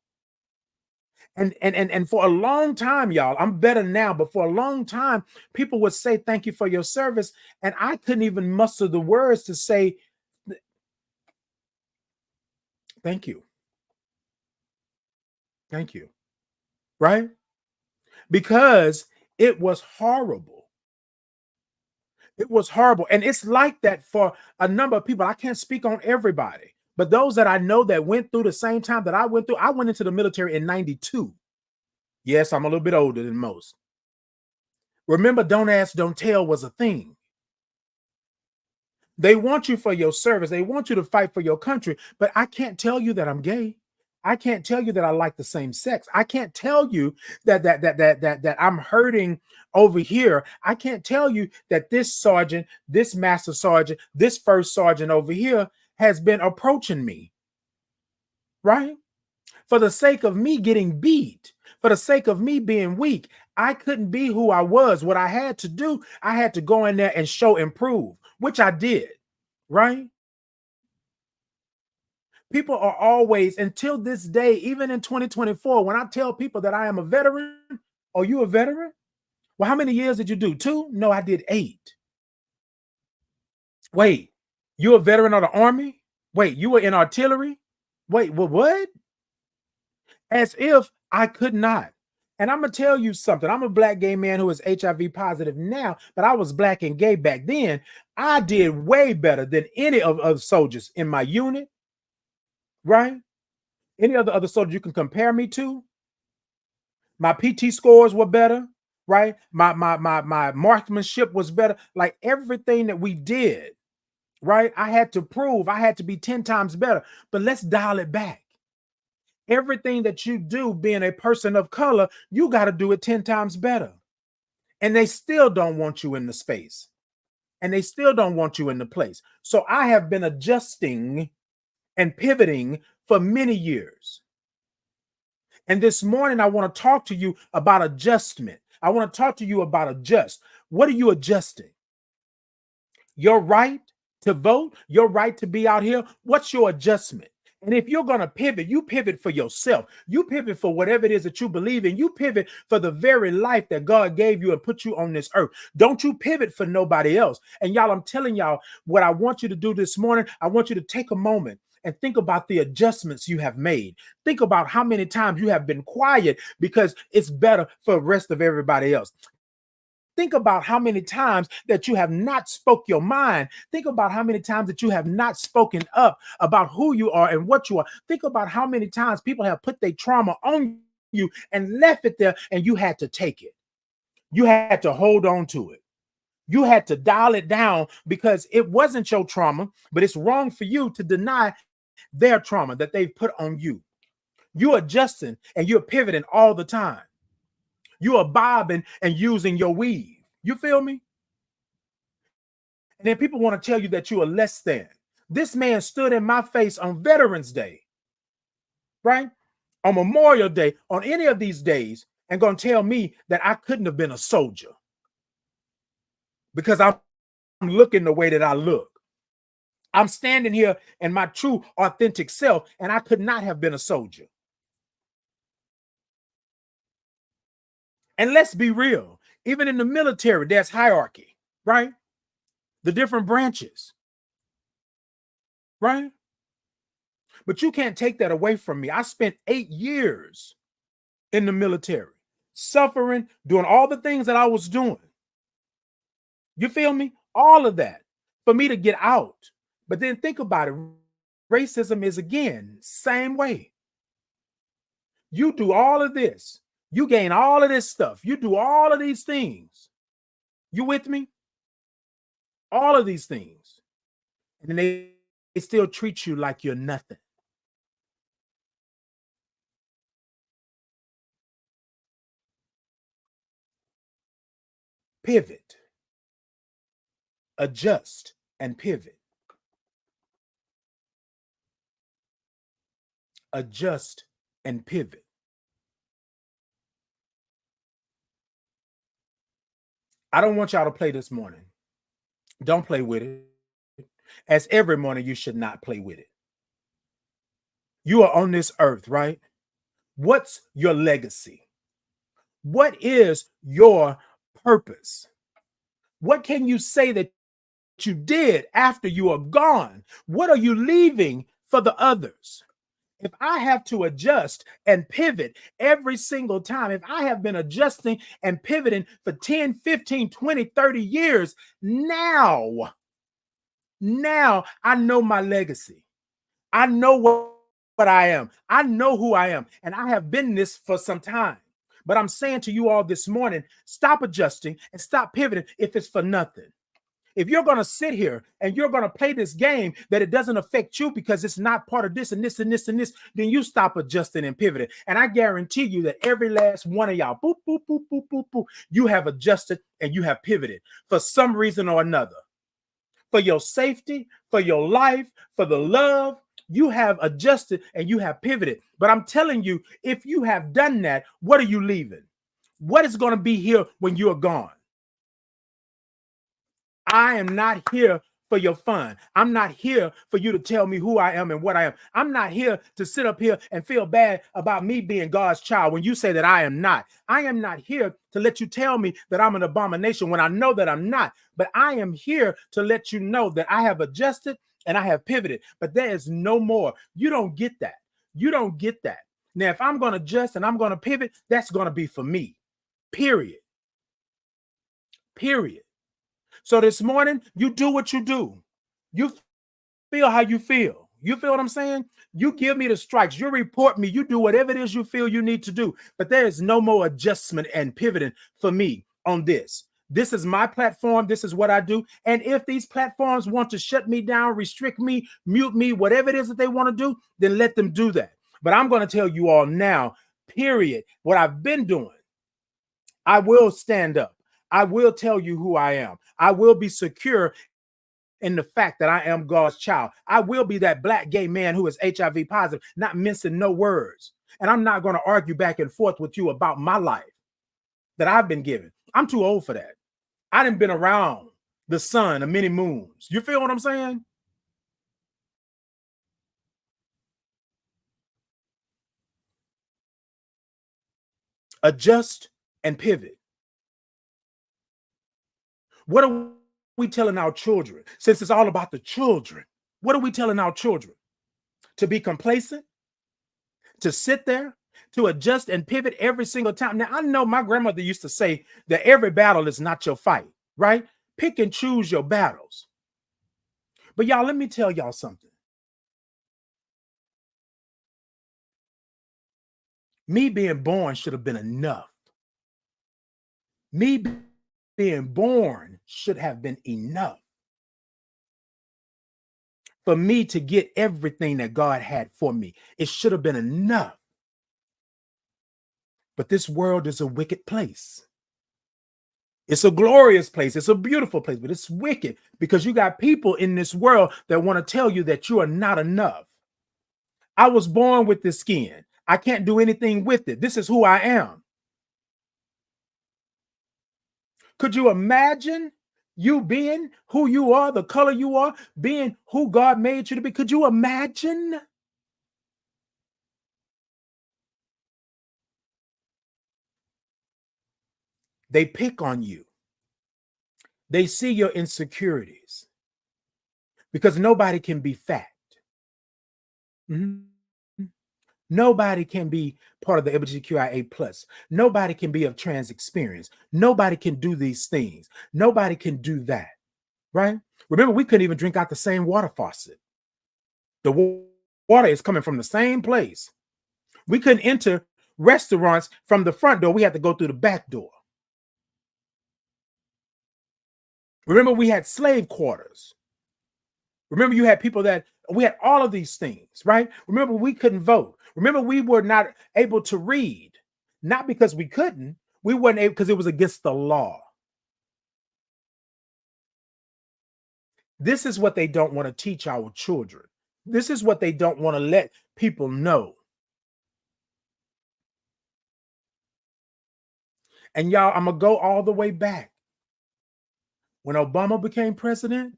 And for a long time, y'all, I'm better now, but for a long time, people would say thank you for your service, and I couldn't even muster the words to say thank you, thank you, right? Because it was horrible. It was horrible. And it's like that for a number of people. I can't speak on everybody, but those that I know that went through the same time that I went through, I went into the military in 92. Yes, I'm a little bit older than most. Remember, don't ask, don't tell was a thing. They want you for your service. They want you to fight for your country, but I can't tell you that I'm gay. I can't tell you that I like the same sex. I can't tell you that I'm hurting over here. I can't tell you that this sergeant, this master sergeant, this first sergeant over here has been approaching me, right? For the sake of me getting beat, for the sake of me being weak, I couldn't be who I was. What I had to do, I had to go in there and show and prove, which I did, right? People are always, until this day, even in 2024, when I tell people that I am a veteran, are you a veteran? Well, how many years did you do? 2? No, I did 8. Wait, you a veteran of the Army? Wait, you were in artillery? Wait, what? As if I could not. And I'm going to tell you something. I'm a black gay man who is HIV positive now, but I was black and gay back then. I did way better than any of the soldiers in my unit, right? Any other soldier you can compare me to. My PT scores were better, right? My marksmanship was better. Like everything that we did, right? I had to prove I had to be 10 times better. But let's dial it back. Everything that you do being a person of color, you got to do it 10 times better. And they still don't want you in the space. And they still don't want you in the place. So I have been adjusting and pivoting for many years. And this morning, I want to talk to you about adjustment. I want to talk to you about adjust. What are you adjusting? Your right to vote, your right to be out here. What's your adjustment? And if you're going to pivot, you pivot for yourself. You pivot for whatever it is that you believe in. You pivot for the very life that God gave you and put you on this earth. Don't you pivot for nobody else. And y'all, I'm telling y'all what I want you to do this morning. I want you to take a moment and think about the adjustments you have made. Think about how many times you have been quiet because it's better for the rest of everybody else. Think about how many times that you have not spoke your mind. Think about how many times that you have not spoken up about who you are and what you are. Think about how many times people have put their trauma on you and left it there and you had to take it. You had to hold on to it. You had to dial it down because it wasn't your trauma, but it's wrong for you to deny their trauma that they've put on you. You're adjusting and you're pivoting all the time. You are bobbing and using your weave. You feel me? And then people want to tell you that you are less than. This man stood in my face on Veterans Day, right? On Memorial Day, on any of these days, and going to tell me that I couldn't have been a soldier because I'm looking the way that I look. I'm standing here in my true, authentic self, and I could not have been a soldier. And let's be real. Even in the military, there's hierarchy, right? The different branches, right? But you can't take that away from me. I spent 8 years in the military, suffering, doing all the things that I was doing. You feel me? All of that for me to get out. But then think about it. Racism is, again, same way. You do all of this. You gain all of this stuff. You do all of these things. You with me? All of these things. And then they still treat you like you're nothing. Pivot. Adjust and pivot. Adjust and pivot. I don't want y'all to play this morning. Don't play with it. As every morning, you should not play with it. You are on this earth, right? What's your legacy? What is your purpose? What can you say that you did after you are gone? What are you leaving for the others? If I have to adjust and pivot every single time, if I have been adjusting and pivoting for 10, 15, 20, 30 years, now I know my legacy. I know what I am. I know who I am. And I have been this for some time. But I'm saying to you all this morning, stop adjusting and stop pivoting if it's for nothing. If you're going to sit here and you're going to play this game that it doesn't affect you because it's not part of this and this and this and this, then you stop adjusting and pivoting. And I guarantee you that every last one of y'all, boop, boop, boop, boop, boop, boop, you have adjusted and you have pivoted for some reason or another. For your safety, for your life, for the love, you have adjusted and you have pivoted. But I'm telling you, if you have done that, what are you leaving? What is going to be here when you're gone? I am not here for your fun. I'm not here for you to tell me who I am and what I am. I'm not here to sit up here and feel bad about me being God's child when you say that I am not. I am not here to let you tell me that I'm an abomination when I know that I'm not. But I am here to let you know that I have adjusted and I have pivoted. But there is no more. You don't get that. You don't get that. Now, if I'm going to adjust and I'm going to pivot, that's going to be for me. Period. Period. So this morning, you do what you do. You feel how you feel. You feel what I'm saying? You give me the strikes. You report me. You do whatever it is you feel you need to do. But there is no more adjustment and pivoting for me on this. This is my platform. This is what I do. And if these platforms want to shut me down, restrict me, mute me, whatever it is that they want to do, then let them do that. But I'm going to tell you all now, period, what I've been doing. I will stand up. I will tell you who I am. I will be secure in the fact that I am God's child. I will be that black gay man who is HIV positive, not mincing no words. And I'm not going to argue back and forth with you about my life that I've been given. I'm too old for that. I done been around the sun of many moons. You feel what I'm saying? Adjust and pivot. What are we telling our children? Since it's all about the children, what are we telling our children? To be complacent? To sit there? To adjust and pivot every single time? Now, I know my grandmother used to say that every battle is not your fight, right? Pick and choose your battles. But y'all, let me tell y'all something. Me being born should have been enough. Me being born should have been enough for me to get everything that God had for me. It should have been enough. But this world is a wicked place. It's a glorious place. It's a beautiful place, but it's wicked because you got people in this world that want to tell you that you are not enough. I was born with this skin. I can't do anything with it. This is who I am. Could you imagine you being who you are, the color you are, being who God made you to be? Could you imagine? They pick on you. They see your insecurities because nobody can be fat. Mhm. Nobody can be part of the LGBTQIA plus. Nobody can be of trans experience. Nobody can do these things. Nobody can do that, right? Remember, we couldn't even drink out the same water faucet. The water is coming from the same place. We couldn't enter restaurants from the front door. We had to go through the back door. Remember, we had slave quarters. Remember, you had people that we had all of these things, right? Remember, we couldn't vote. Remember, we were not able to read, not because we couldn't. We weren't able because it was against the law. This is what they don't want to teach our children. This is what they don't want to let people know. And y'all, I'm going to go all the way back. When Obama became president,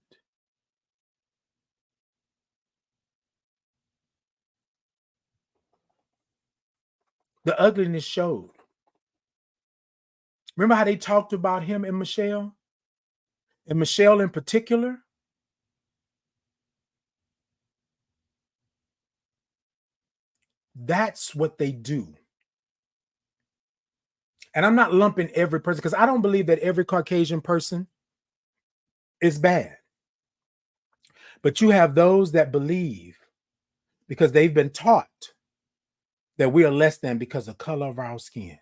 The ugliness showed. Remember how they talked about him and Michelle? And Michelle in particular? That's what they do. And I'm not lumping every person because I don't believe that every Caucasian person is bad. But you have those that believe because they've been taught that we are less than because of color of our skin.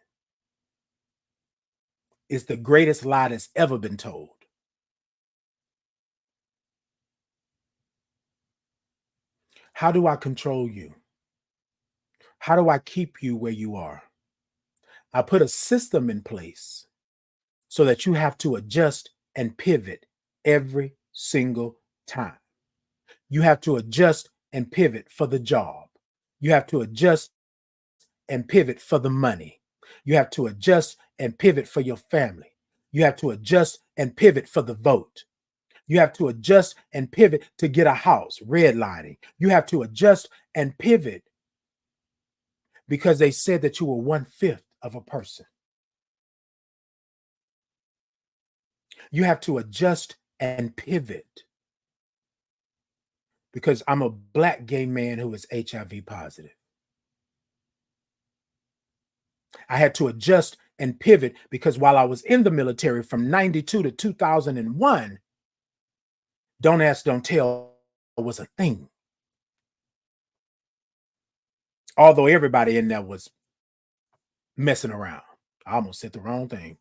It's the greatest lie that's ever been told. How do I control you? How do I keep you where you are? I put a system in place so that you have to adjust and pivot every single time. You have to adjust and pivot for the job. You have to adjust and pivot for the money. You have to adjust and pivot for your family. You have to adjust and pivot for the vote. You have to adjust and pivot to get a house, redlining. You have to adjust and pivot because they said that you were 1/5 of a person. You have to adjust and pivot because I'm a Black gay man who is HIV positive. I had to adjust and pivot because while I was in the military from 92 to 2001, don't ask, don't tell was a thing. Although everybody in there was messing around. I almost said the wrong thing.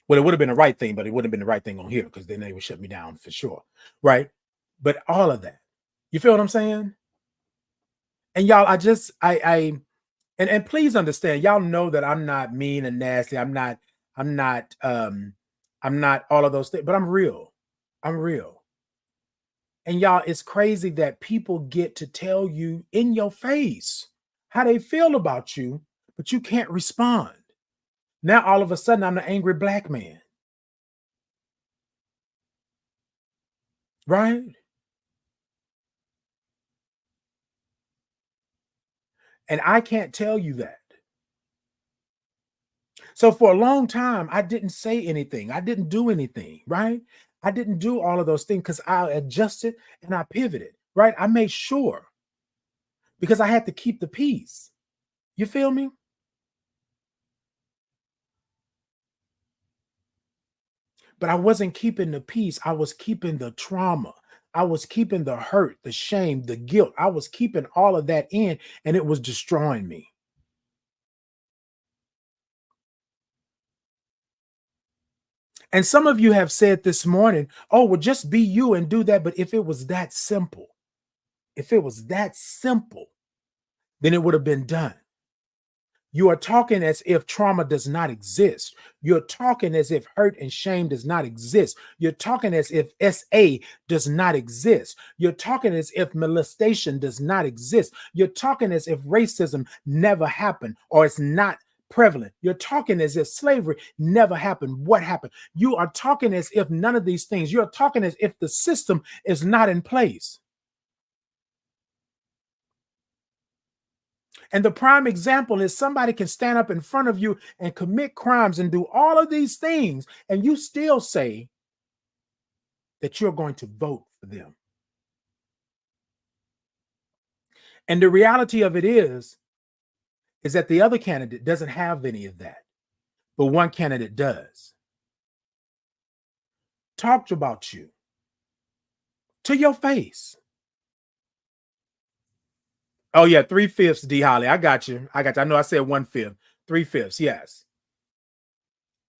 Well, it would have been the right thing, but it wouldn't have been the right thing on here because then they would shut me down for sure. Right? But all of that. You feel what I'm saying? And y'all, and please understand, y'all know that I'm not mean and nasty. I'm not all of those things, but I'm real. I'm real. And y'all, it's crazy that people get to tell you in your face how they feel about you, but you can't respond. Now, all of a sudden, I'm the angry Black man. Right? And I can't tell you that. So for a long time, I didn't say anything. I didn't do anything, right? I didn't do all of those things because I adjusted and I pivoted, right? I made sure because I had to keep the peace. You feel me? But I wasn't keeping the peace. I was keeping the trauma. I was keeping the hurt, the shame, the guilt. I was keeping all of that in, and it was destroying me. And some of you have said this morning, oh, well, just be you and do that. But if it was that simple, then it would have been done. You are talking as if trauma does not exist. You're talking as if hurt and shame does not exist. You're talking as if SA does not exist. You're talking as if molestation does not exist. You're talking as if racism never happened or it's not prevalent. You're talking as if slavery never happened. What happened? You are talking as if none of these things, you're talking as if the system is not in place. And the prime example is somebody can stand up in front of you and commit crimes and do all of these things, and you still say that you're going to vote for them. And the reality of it is that the other candidate doesn't have any of that, but one candidate does. Talked about you to your face. Oh, yeah, 3/5, D. Holly. I got you. I know I said 1/5. 3/5, yes.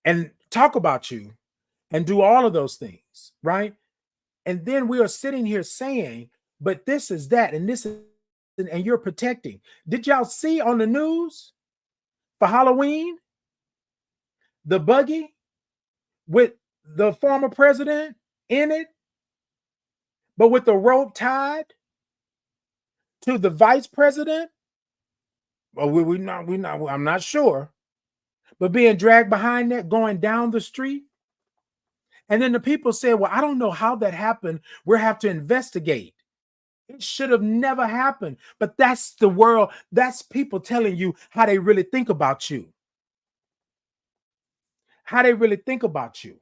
And talk about you and do all of those things, right? And then we are sitting here saying, but this is that, and this is, and you're protecting. Did y'all see on the news for Halloween the buggy with the former president in it, but with the rope tied to the vice president? Well, I'm not sure, but being dragged behind that, going down the street. And then the people said, well, I don't know how that happened. We'll have to investigate. It should have never happened. But that's the world. That's people telling you how they really think about you. How they really think about you.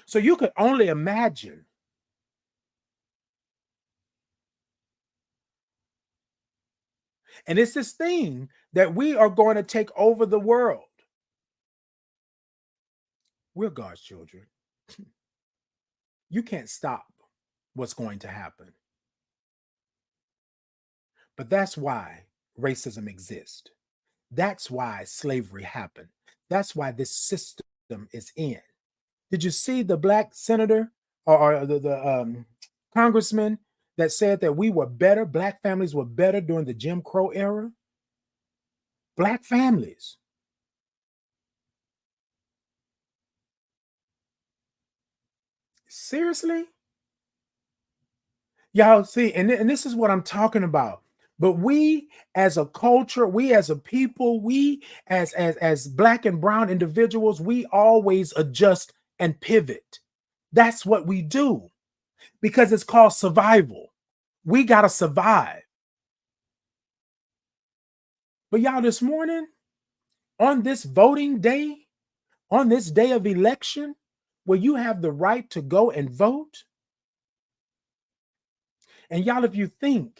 So you could only imagine. And it's this thing that we are going to take over the world. We're God's children. You can't stop what's going to happen. But that's why racism exists. That's why slavery happened. That's why this system is in. Did you see the black senator or the congressman that said that we were better, black families were better during the Jim Crow era? Black families. Seriously? Y'all see, and this is what I'm talking about. But we as a culture, we as a people, we as black and brown individuals, we always adjust and pivot. That's what we do because it's called survival. We got to survive. But y'all, this morning, on this voting day, on this day of election, where you have the right to go and vote, and y'all, if you think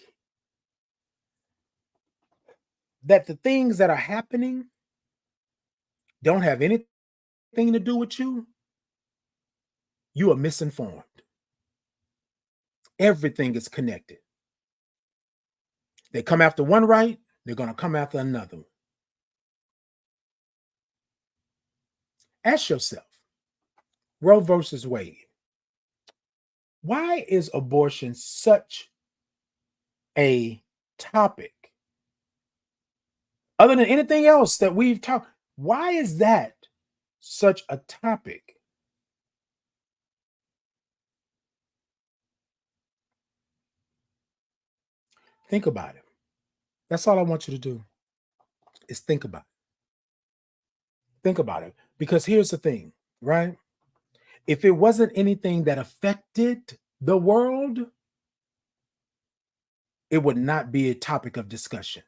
that the things that are happening don't have anything to do with you, you are misinformed. Everything is connected. They come after one right, they're going to come after another. Ask yourself, Roe versus Wade, why is abortion such a topic? Other than anything else that we've talked, why is that such a topic? Think about it. That's all I want you to do is think about it. Think about it. Because here's the thing, right? If it wasn't anything that affected the world, it would not be a topic of discussion.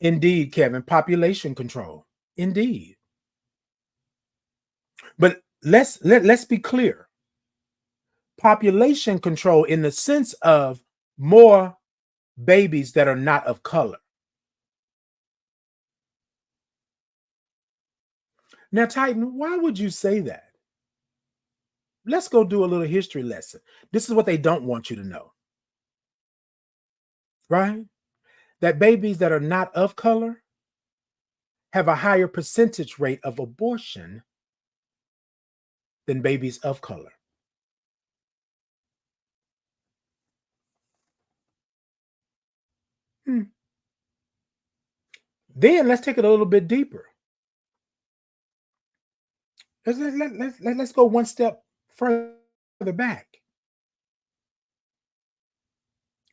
Indeed, Kevin, population control. Indeed. But let's be clear. Population control in the sense of more babies that are not of color. Now, Titan, why would you say that? Let's go do a little history lesson. This is what they don't want you to know. Right? That babies that are not of color have a higher percentage rate of abortion than babies of color. Then let's take it a little bit deeper. Let's go one step further back.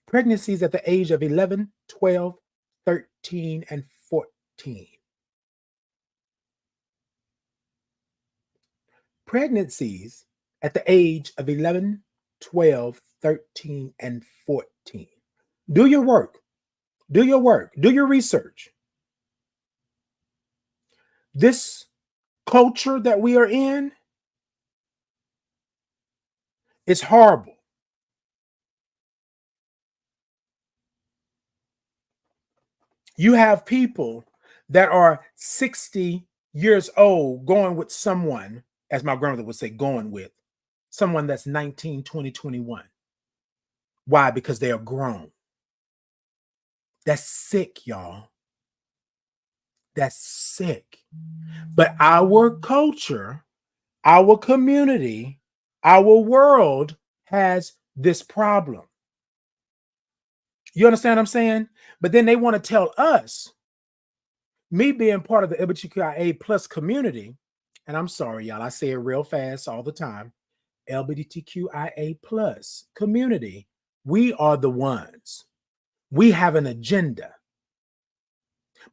Pregnancies at the age of 11, 12, 13, and 14. Pregnancies at the age of 11, 12, 13, and 14. Do your work. Do your work. Do your research. This culture that we are in is horrible. You have people that are 60 years old going with someone, as my grandmother would say, going with someone that's 19, 20, 21. Why? Because they are grown. That's sick, y'all. That's sick. But our culture, our community, our world has this problem. You understand what I'm saying? But then they want to tell us, me being part of the LGBTQIA plus community, and I'm sorry, y'all, I say it real fast all the time, LGBTQIA plus community, we are the ones. We have an agenda.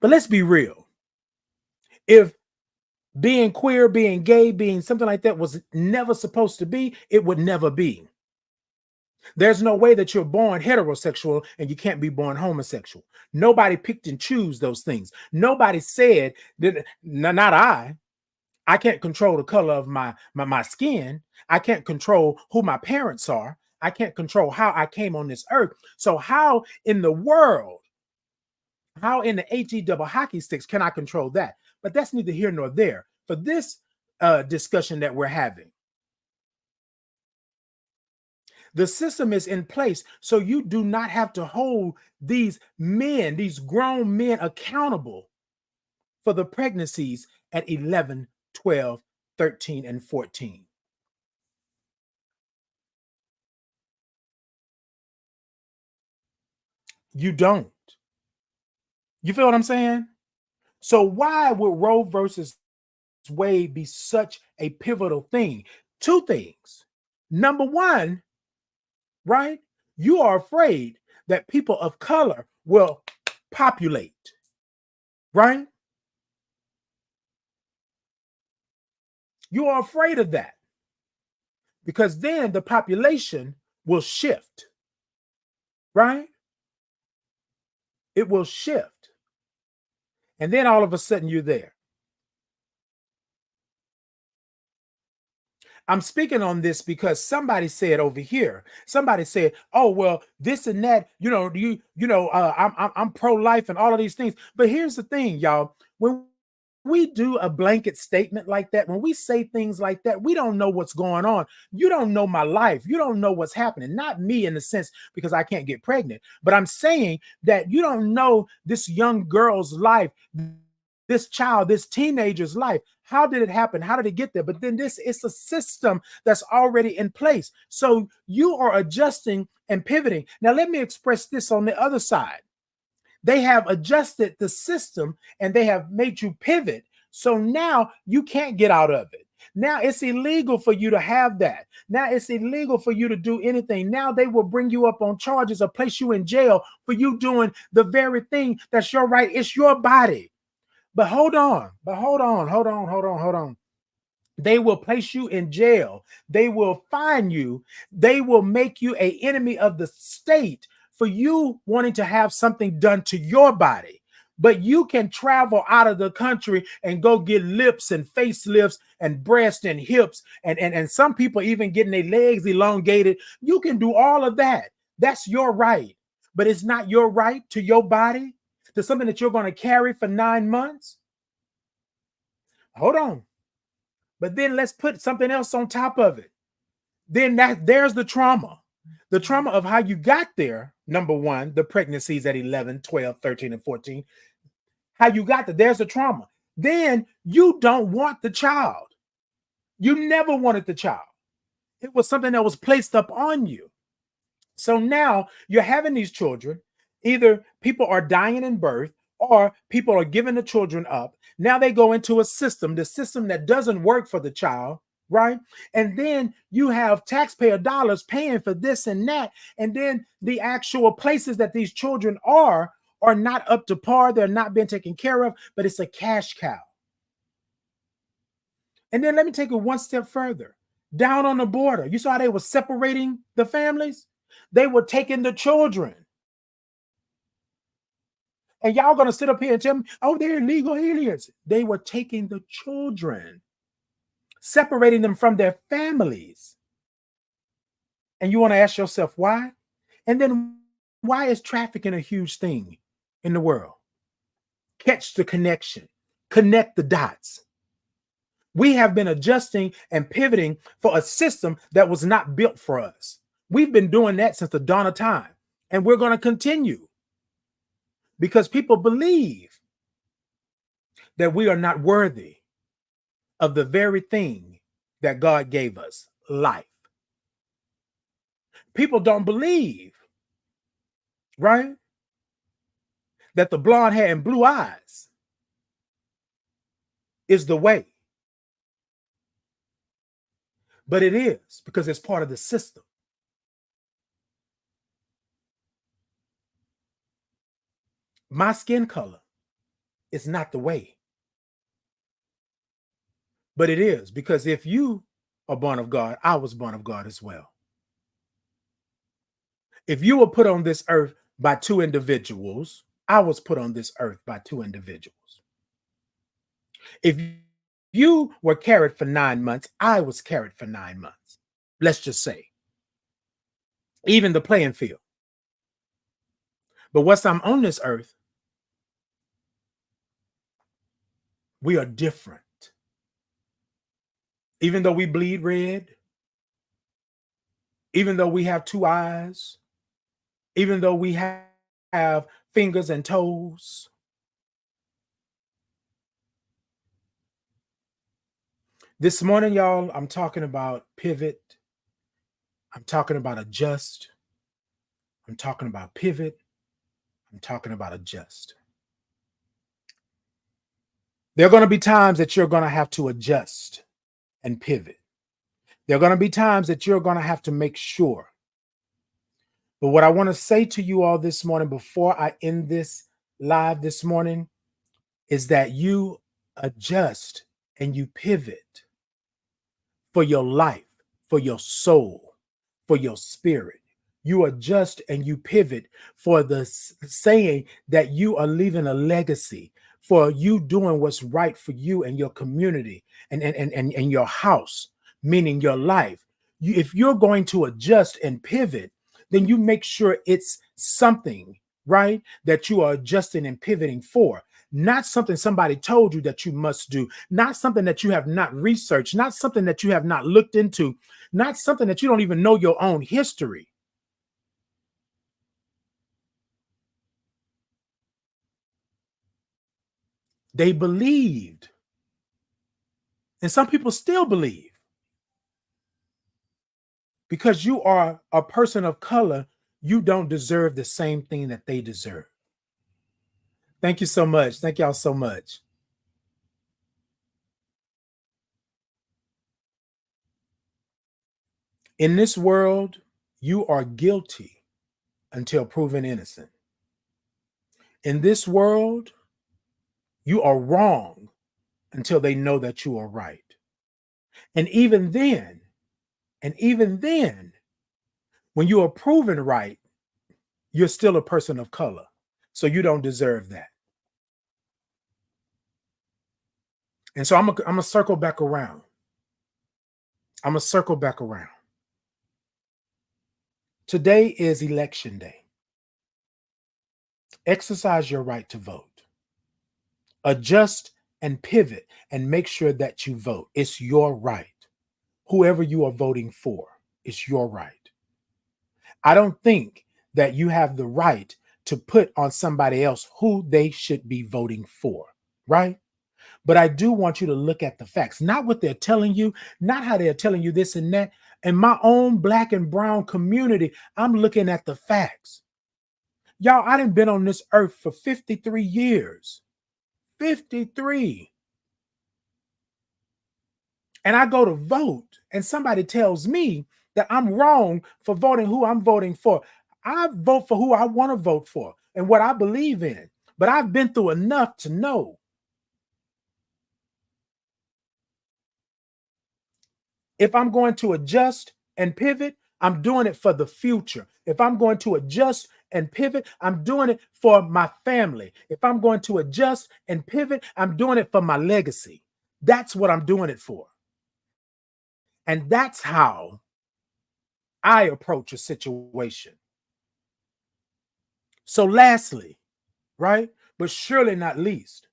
But let's be real. If Being queer, being gay, being something like that was never supposed to be. It would never be. There's no way that you're born heterosexual and you can't be born homosexual. Nobody picked and choose those things. Nobody said that, not I. I can't control the color of my skin. I can't control who my parents are. I can't control how I came on this earth. So how in the world, how in the HE double hockey sticks can I control that? But that's neither here nor there for this discussion that we're having. The system is in place so you do not have to hold these men, these grown men, accountable for the pregnancies at 11, 12, 13, and 14. You don't. You feel what I'm saying? So why would Roe versus Wade be such a pivotal thing? Two things. Number one, right? You are afraid that people of color will populate, right? You are afraid of that because then the population will shift, right? It will shift. And then all of a sudden you're there. I'm speaking on this because somebody said over here, somebody said, "Oh, well, this and that, I'm pro-life and all of these things." But here's the thing, y'all. When we do a blanket statement like that, when we say things like that, we don't know what's going on. You don't know my life. You don't know what's happening. Not me in the sense because I can't get pregnant, but I'm saying that you don't know this young girl's life, this child, this teenager's life. How did it happen? How did it get there? But then this is a system that's already in place. So you are adjusting and pivoting. Now, let me express this on the other side. They have adjusted the system and they have made you pivot. So now you can't get out of it. Now it's illegal for you to have that. Now it's illegal for you to do anything. Now they will bring you up on charges or place you in jail for you doing the very thing that's your right. It's your body. But hold on. They will place you in jail. They will fine you. They will make you an enemy of the state for you wanting to have something done to your body. But you can travel out of the country and go get lips and facelifts and breast and hips and some people even getting their legs elongated. You can do all of that. That's your right. But it's not your right to your body, to something that you're going to carry for 9 months. Hold on. But then let's put something else on top of it. Then there's the trauma. The trauma of how you got there. Number one, the pregnancies at 11, 12, 13, and 14. How you got there. There's the trauma. Then you don't want the child. You never wanted the child. It was something that was placed up on you. So now you're having these children. Either people are dying in birth or people are giving the children up. Now they go into a system, the system that doesn't work for the child, right? And then you have taxpayer dollars paying for this and that. And then the actual places that these children are not up to par. They're not being taken care of, but it's a cash cow. And then let me take it one step further. Down on the border, you saw how they were separating the families? They were taking the children. And y'all gonna sit up here and tell me, oh, they're illegal aliens. They were taking the children, separating them from their families. And you want to ask yourself why? And then why is trafficking a huge thing in the world? Catch the connection, connect the dots. We have been adjusting and pivoting for a system that was not built for us. We've been doing that since the dawn of time, and we're going to continue because people believe that we are not worthy of the very thing that God gave us, life. People don't believe, right, that the blonde hair and blue eyes is the way. But it is because it's part of the system. My skin color is not the way. But it is, because if you are born of God, I was born of God as well. If you were put on this earth by two individuals, I was put on this earth by two individuals. If you were carried for 9 months, I was carried for 9 months. Let's just say, even the playing field. But once I'm on this earth, we are different. Even though we bleed red, even though we have two eyes, even though we have fingers and toes, this morning, y'all, I'm talking about pivot. I'm talking about adjust. I'm talking about pivot. I'm talking about adjust. There are going to be times that you're going to have to adjust and pivot. There are going to be times that you're going to have to make sure. But what I want to say to you all this morning before I end this live this morning is that you adjust and you pivot for your life, for your soul, for your spirit. You adjust and you pivot for the saying that you are leaving a legacy, for you doing what's right for you and your community and your house, meaning your life. If you're going to adjust and pivot, then you make sure it's something, right, that you are adjusting and pivoting for. Not something somebody told you that you must do, not something that you have not researched, not something that you have not looked into, not something that you don't even know your own history. They believed, and some people still believe, because you are a person of color, you don't deserve the same thing that they deserve. Thank you so much. Thank y'all so much. In this world, you are guilty until proven innocent. In this world, you are wrong until they know that you are right. And even then, when you are proven right, you're still a person of color. So you don't deserve that. And so I'm gonna circle back around. I'm gonna circle back around. Today is election day. Exercise your right to vote. Adjust and pivot and make sure that you vote. It's your right. Whoever you are voting for, it's your right. I don't think that you have the right to put on somebody else who they should be voting for, right? But I do want you to look at the facts, not what they're telling you, not how they're telling you this and that. In my own Black and brown community, I'm looking at the facts. Y'all, I done been on this earth for 53 years. 53. And I go to vote, and somebody tells me that I'm wrong for voting who I'm voting for. I vote for who I want to vote for and what I believe in. But I've been through enough to know if I'm going to adjust and pivot, I'm doing it for the future. If I'm going to adjust and pivot, I'm doing it for my family. If I'm going to adjust and pivot, I'm doing it for my legacy. That's what I'm doing it for. And that's how I approach a situation. So lastly, right, but surely not least,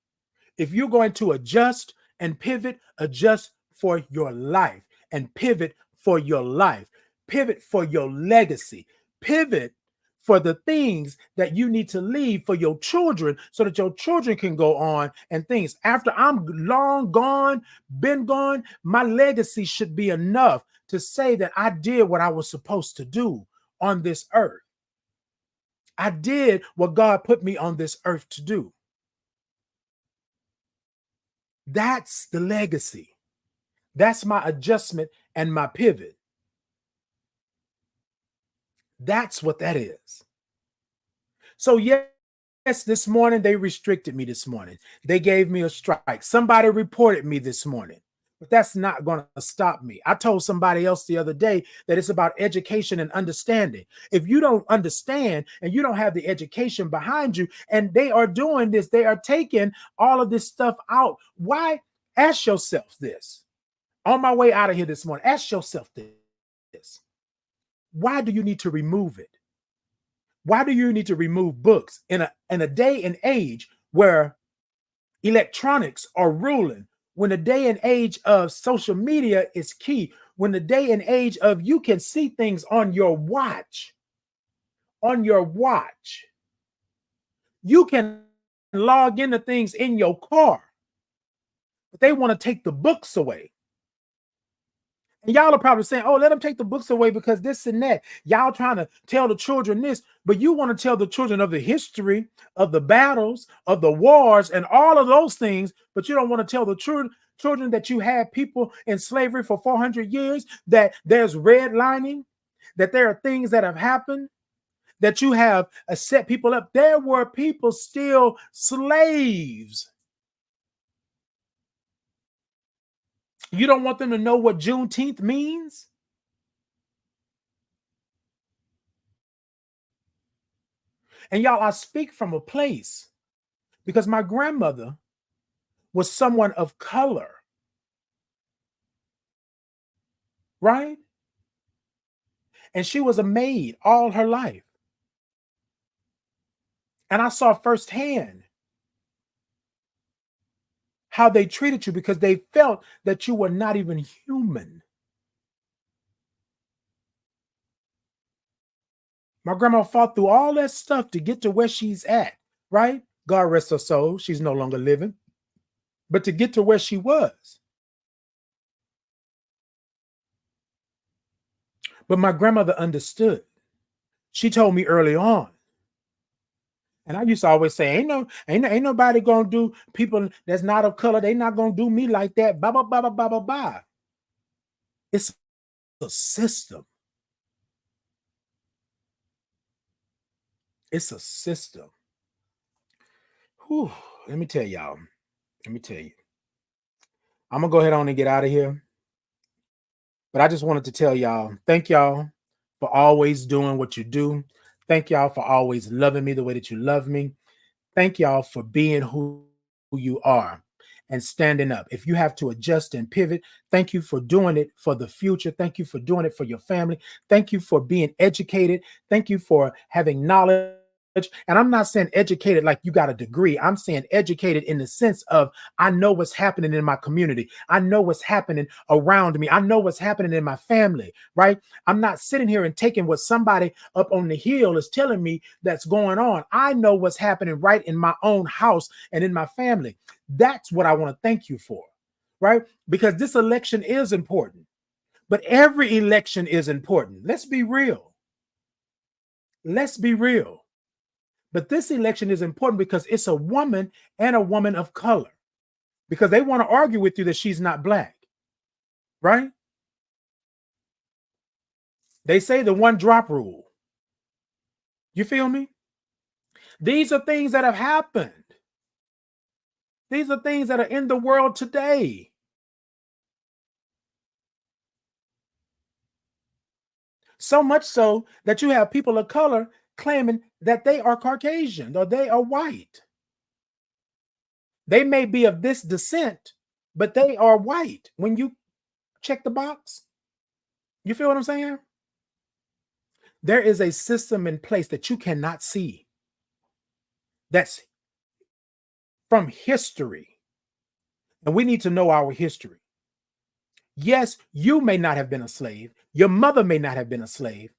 if you're going to adjust and pivot, adjust for your life and pivot for your life, pivot for your legacy, pivot for the things that you need to leave for your children so that your children can go on and things. After I'm long gone, been gone, my legacy should be enough to say that I did what I was supposed to do on this earth. I did what God put me on this earth to do. That's the legacy. That's my adjustment and my pivot. That's what that is. So yes, this morning they restricted me this morning. They gave me a strike. Somebody reported me this morning. But that's not going to stop me. I told somebody else the other day that it's about education and understanding. If you don't understand and you don't have the education behind you, and they are doing this, they are taking all of this stuff out. Why? Ask yourself this. On my way out of here this morning, ask yourself this. Why do you need to remove it? Why do you need to remove books in a day and age where electronics are ruling? When the day and age of social media is key, when the day and age of you can see things on your watch, you can log into things in your car, but they want to take the books away. And y'all are probably saying, oh, let them take the books away because this and that. Y'all trying to tell the children this, but you want to tell the children of the history, of the battles, of the wars, and all of those things, but you don't want to tell the children that you had people in slavery for 400 years, that there's redlining, that there are things that have happened, that you have set people up. There were people still slaves. You don't want them to know what Juneteenth means? And y'all, I speak from a place because my grandmother was someone of color, right? And she was a maid all her life. And I saw firsthand how they treated you because they felt that you were not even human. My grandma fought through all that stuff to get to where she's at, right? God rest her soul. She's no longer living. But to get to where she was. But my grandmother understood. She told me early on. And I used to always say, ain't nobody gonna do people that's not of color. They not gonna do me like that. Blah, blah, blah, blah, blah, blah, blah. It's a system. It's a system. Whew. Let me tell y'all. Let me tell you. I'm gonna go ahead on and get out of here. But I just wanted to tell y'all, thank y'all for always doing what you do. Thank y'all for always loving me the way that you love me. Thank y'all for being who you are and standing up. If you have to adjust and pivot, thank you for doing it for the future. Thank you for doing it for your family. Thank you for being educated. Thank you for having knowledge. And I'm not saying educated like you got a degree. I'm saying educated in the sense of I know what's happening in my community. I know what's happening around me. I know what's happening in my family, right? I'm not sitting here and taking what somebody up on the hill is telling me that's going on. I know what's happening right in my own house and in my family. That's what I want to thank you for, right? Because this election is important, but every election is important. Let's be real. Let's be real. But this election is important because it's a woman and a woman of color, because they want to argue with you that she's not black, right? They say the one drop rule. You feel me? These are things that have happened. These are things that are in the world today. So much so that you have people of color claiming that they are Caucasian or they are white. They may be of this descent, but they are white. When you check the box, you feel what I'm saying? There is a system in place that you cannot see. That's from history. And we need to know our history. Yes, you may not have been a slave. Your mother may not have been a slave.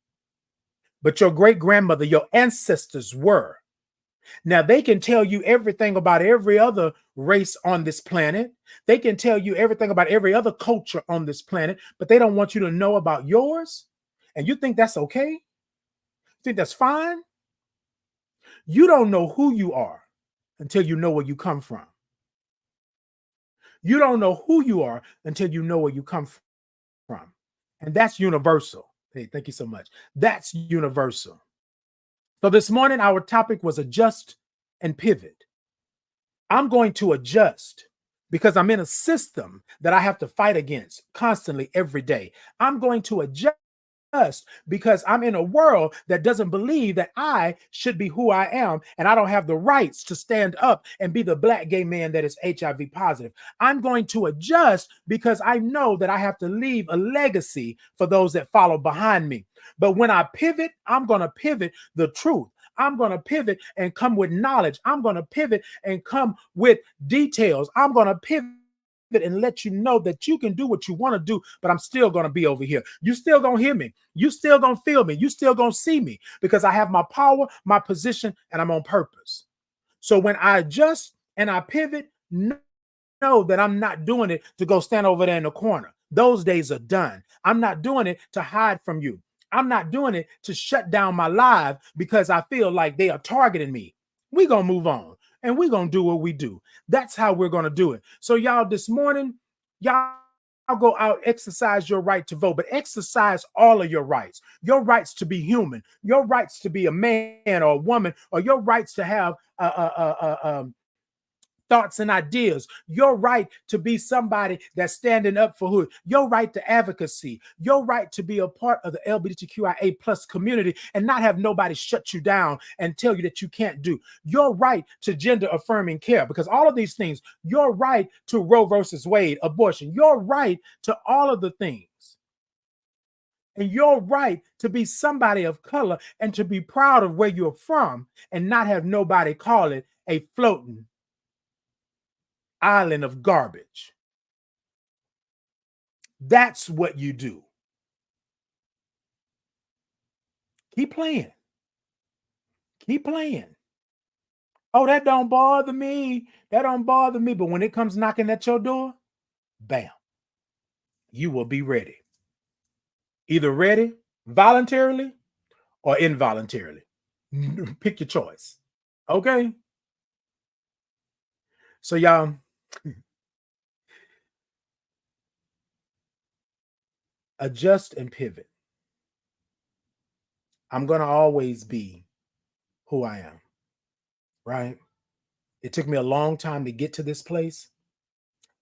But your great-grandmother, your ancestors were. Now, they can tell you everything about every other race on this planet. They can tell you everything about every other culture on this planet, but they don't want you to know about yours. And you think that's okay? You think that's fine? You don't know who you are until you know where you come from. You don't know who you are until you know where you come from. And that's universal. Hey, thank you so much. That's universal. So this morning, our topic was adjust and pivot. I'm going to adjust because I'm in a system that I have to fight against constantly every day. I'm going to adjust because I'm in a world that doesn't believe that I should be who I am and I don't have the rights to stand up and be the black gay man that is HIV positive. I'm going to adjust because I know that I have to leave a legacy for those that follow behind me. But when I pivot, I'm going to pivot the truth. I'm going to pivot and come with knowledge. I'm going to pivot and come with details. I'm going to pivot and let you know that you can do what you want to do, but I'm still going to be over here. You still going to hear me. You still going to feel me. You still going to see me because I have my power, my position, and I'm on purpose. So when I adjust and I pivot, know that I'm not doing it to go stand over there in the corner. Those days are done. I'm not doing it to hide from you. I'm not doing it to shut down my live because I feel like they are targeting me. We're going to move on and we're going to do what we do. That's how we're going to do it. So y'all, this morning, y'all go out, exercise your right to vote, but exercise all of your rights to be human, your rights to be a man or a woman, or your rights to have thoughts and ideas, your right to be somebody that's standing up for who, your right to advocacy, your right to be a part of the LGBTQIA plus community and not have nobody shut you down and tell you that you can't do, your right to gender affirming care, because all of these things, your right to Roe versus Wade, abortion, your right to all of the things, and your right to be somebody of color and to be proud of where you're from and not have nobody call it a floating island of garbage. That's what you do. Keep playing. Keep playing. Oh, that don't bother me. That don't bother me. But when it comes knocking at your door, bam, you will be ready. Either ready voluntarily or involuntarily. Pick your choice. Okay? So y'all, adjust and pivot. I'm going to always be who I am, right? It took me a long time to get to this place.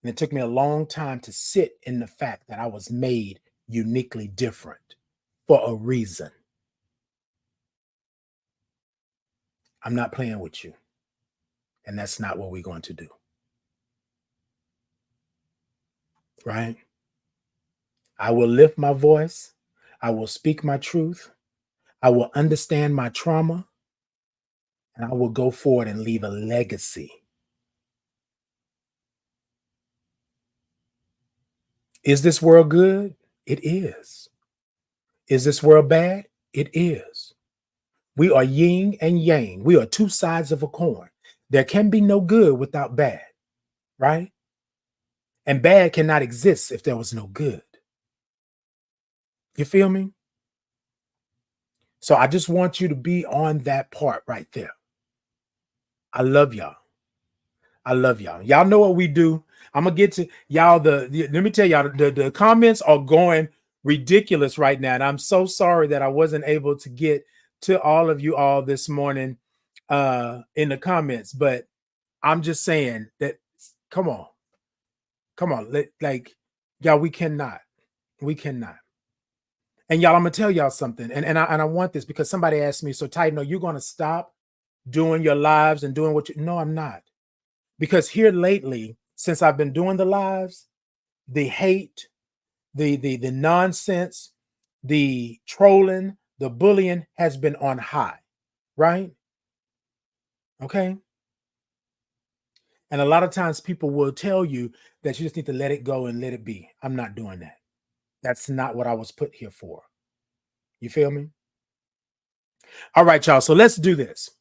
And it took me a long time to sit in the fact that I was made uniquely different for a reason. I'm not playing with you. And that's not what we're going to do. Right? I will lift my voice. I will speak my truth. I will understand my trauma. And I will go forward and leave a legacy. Is this world good? It is. Is this world bad? It is. We are yin and yang. We are two sides of a coin. There can be no good without bad, right? And bad cannot exist if there was no good. You feel me? So I just want you to be on that part right there. I love y'all. I love y'all. Y'all know what we do. I'm gonna get to y'all. Let me tell y'all, the comments are going ridiculous right now, and I'm so sorry that I wasn't able to get to all of you all this morning in the comments. But I'm just saying that, come on, like y'all, we cannot. And y'all, I'm gonna tell y'all something, and I want this because somebody asked me, so Titan, are you gonna stop doing your lives and doing what you? No, I'm not. Because here lately, since I've been doing the lives, the hate, the nonsense, the trolling, the bullying has been on high, right? Okay. And a lot of times people will tell you that you just need to let it go and let it be. I'm not doing that. That's not what I was put here for. You feel me? All right, y'all. So let's do this.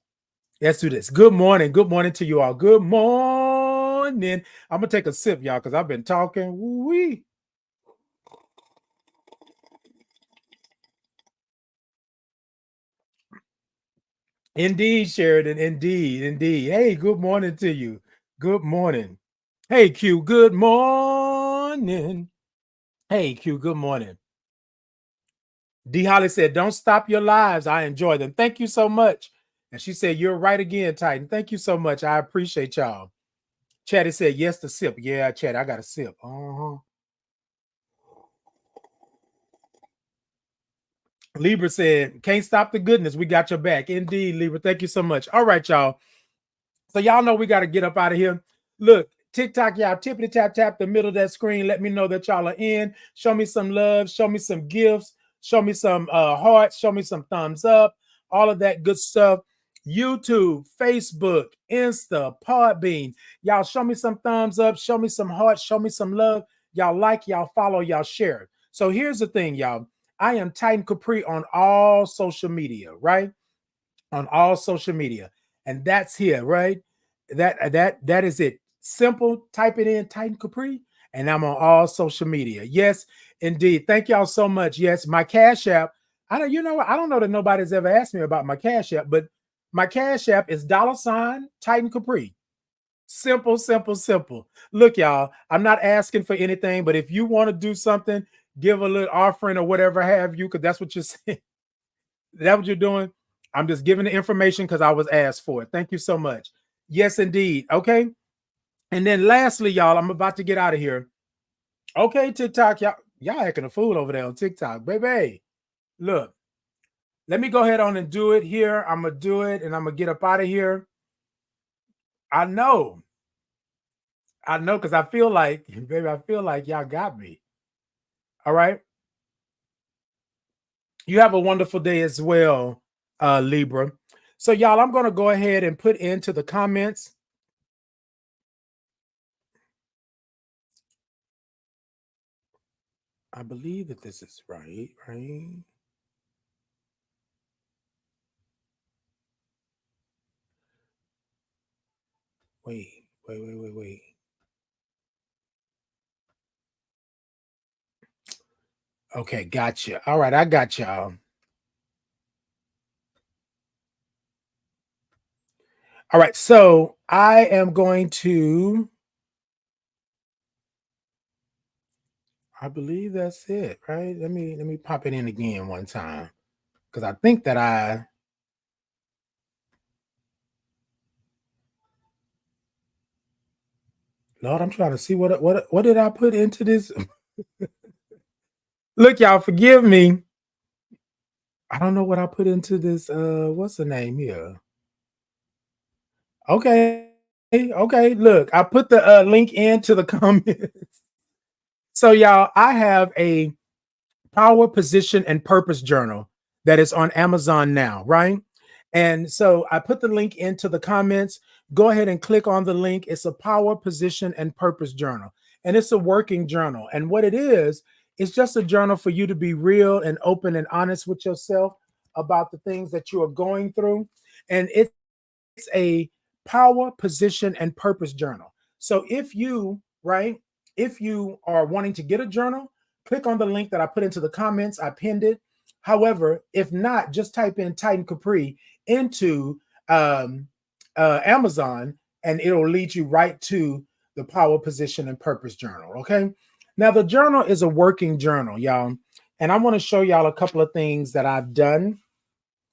Let's do this. Good morning. Good morning to you all. Good morning. I'm going to take a sip, y'all, because I've been talking. Woo-wee. Indeed, Sheridan. Indeed. Hey, good morning to you. Good morning. Hey, Q. Good morning. Hey, Q. Good morning. D. Holly said, don't stop your lives. I enjoy them. Thank you so much. And she said, you're right again, Titan. Thank you so much. I appreciate y'all. Chatty said yes to sip. Yeah, Chatty, I got a sip. Libra said, can't stop the goodness. We got your back. Indeed, Libra. Thank you so much. All right, y'all. So y'all know we got to get up out of here. Look, TikTok, y'all tippity tap tap the middle of that screen. Let me know that y'all are in. Show me some love. Show me some gifts. Show me some hearts. Show me some thumbs up. All of that good stuff. YouTube, Facebook, Insta, Podbean. Y'all show me some thumbs up. Show me some hearts. Show me some love. Y'all like, y'all follow, y'all share. So here's the thing, y'all. I am Titan Capri on all social media, right? On all social media. And that's here, right? That is it. Simple. Type it in, Titan Capri, and I'm on all social media. Yes, indeed. Thank y'all so much. Yes, my Cash App. I don't, you know, I don't know that nobody's ever asked me about my Cash App, but my Cash App is $Titan Capri. Simple, simple, simple. Look, y'all, I'm not asking for anything, but if you want to do something, give a little offering or whatever have you, because that's what you're saying. That's what you're doing. I'm just giving the information because I was asked for it. Thank you so much. Yes, indeed. Okay. And then lastly, y'all, I'm about to get out of here. Okay, TikTok, y'all acting a fool over there on TikTok, baby. Look, let me go ahead on and do it here. I'm gonna do it and I'm gonna get up out of here. I know, because I feel like, baby, I feel like y'all got me. All right. You have a wonderful day as well, Libra. So, y'all, I'm gonna go ahead and put into the comments. I believe that this is right, right? Wait. Okay, gotcha. All right, I got y'all. All right, so I am going to, I believe that's it, right? Let me pop it in again one time. Because I think that Lord, I'm trying to see what did I put into this? Look, y'all, forgive me. I don't know what I put into this. What's the name here? Okay. Look, I put the link into the comments. So, y'all, I have a power, position, and purpose journal that is on Amazon now, right? And so I put the link into the comments. Go ahead and click on the link. It's a power, position, and purpose journal. And it's a working journal. And what it is, it's just a journal for you to be real and open and honest with yourself about the things that you are going through. And it's a power, position, and purpose journal. So if you, right, if you are wanting to get a journal, click on the link that I put into the comments. I pinned it. However, if not, just type in Titan Capri into Amazon and it'll lead you right to the power, position, and purpose journal. Okay. Now, the journal is a working journal, y'all. And I want to show y'all a couple of things that I've done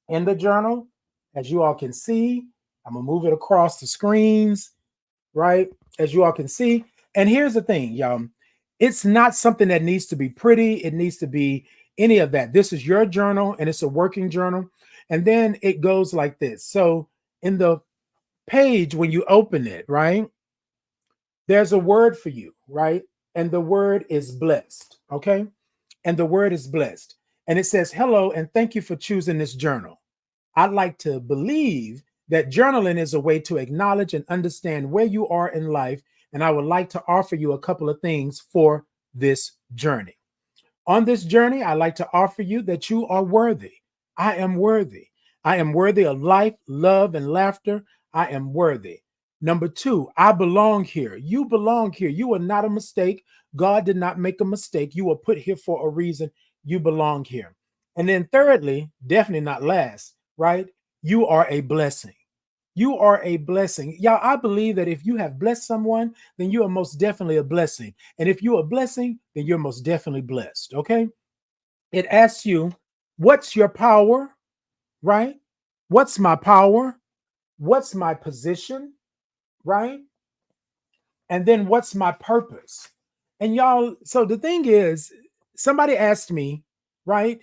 in the journal. As you all can see, I'm going to move it across the screens, right? As you all can see. And here's the thing, y'all. It's not something that needs to be pretty. It needs to be any of that. This is your journal and it's a working journal. And then it goes like this. So in the page, when you open it, right, there's a word for you, right? And the word is blessed, okay? And the word is blessed. And it says, hello, and thank you for choosing this journal. I'd like to believe that journaling is a way to acknowledge and understand where you are in life. And I would like to offer you a couple of things for this journey. On this journey, I'd like to offer you that you are worthy. I am worthy. I am worthy of life, love, and laughter. I am worthy. Number two, I belong here. You belong here. You are not a mistake. God did not make a mistake. You were put here for a reason. You belong here. And then thirdly, definitely not last, right? You are a blessing. You are a blessing. Y'all, I believe that if you have blessed someone, then you are most definitely a blessing. And if you're a blessing, then you're most definitely blessed. Okay. It asks you, what's your power, right? What's my power? What's my position, right? And then what's my purpose? And y'all, so the thing is, somebody asked me, right?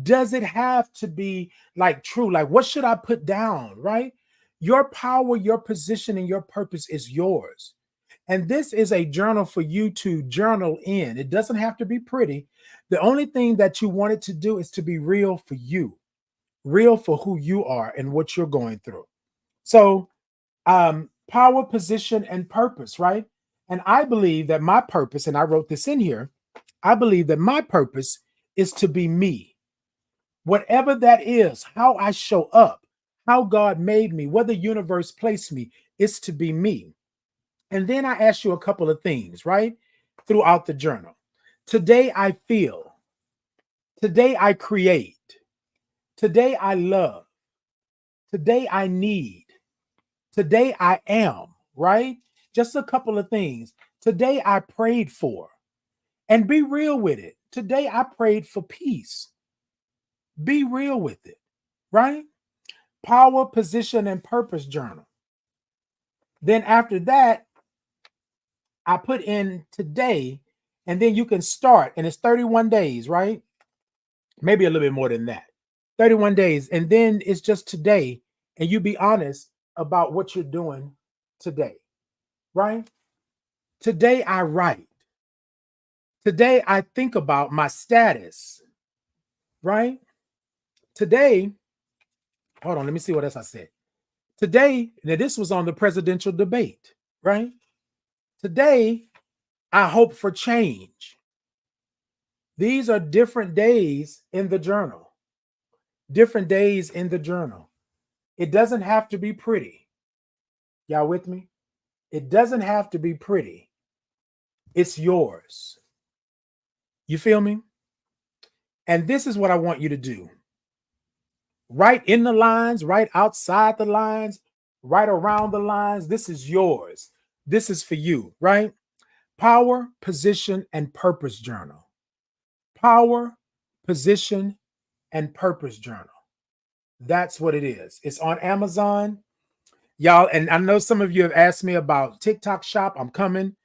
Does it have to be like true? Like, what should I put down, right? Your power, your position, and your purpose is yours. And this is a journal for you to journal in. It doesn't have to be pretty. The only thing that you want it to do is to be real for you, real for who you are and what you're going through. So, power, position, and purpose, right? And I believe that my purpose, and I wrote this in here, I believe that my purpose is to be me. Whatever that is, how I show up, how God made me, where the universe placed me, is to be me. And then I ask you a couple of things, right? Throughout the journal. Today I feel. Today I create. Today I love. Today I need. Today I am, right? Just a couple of things. Today I prayed for. And be real with it. Today I prayed for peace. Be real with it, right? Power, position, and purpose journal. Then after that, I put in today, and then you can start, and it's 31 days, right? Maybe a little bit more than that. 31 days, and then it's just today, and you be honest about what you're doing today, right? Today I write. Today I think about my status, right? Today, hold on, let me see what else I said. Today, now this was on the presidential debate, right? Today, I hope for change. These are different days in the journal. Different days in the journal. It doesn't have to be pretty. Y'all with me? It doesn't have to be pretty. It's yours. You feel me? And this is what I want you to do. Right in the lines, right outside the lines, right around the lines. This is yours. This is for you, right? Power, position, and purpose journal. Power, position, and purpose journal. That's what it is. It's on Amazon. Y'all, and I know some of you have asked me about TikTok shop. I'm coming.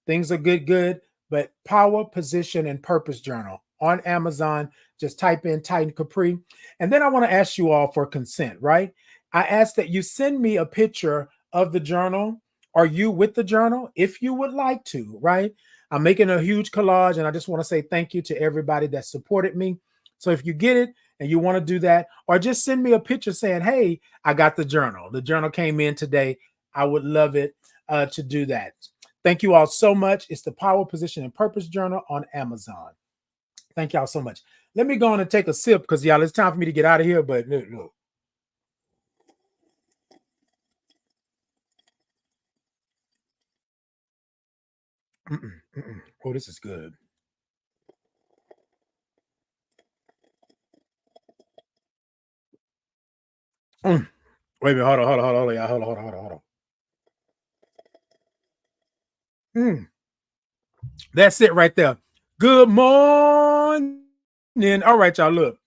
Things are good. But power, position, and purpose journal on Amazon. Just type in Titan Capri. And then I want to ask you all for consent, right? I ask that you send me a picture of the journal. Are you with the journal? If you would like to, right? I'm making a huge collage, and I just want to say thank you to everybody that supported me. So if you get it and you want to do that, or just send me a picture saying, hey, I got the journal. The journal came in today. I would love it to do that. Thank you all so much. It's the Power, Position, and Purpose Journal on Amazon. Thank y'all so much. Let me go on and take a sip because, y'all, it's time for me to get out of here. But look. Oh, this is good. Wait a minute. Hold on, y'all. Hold on. That's it right there. Good morning. All right, y'all, look.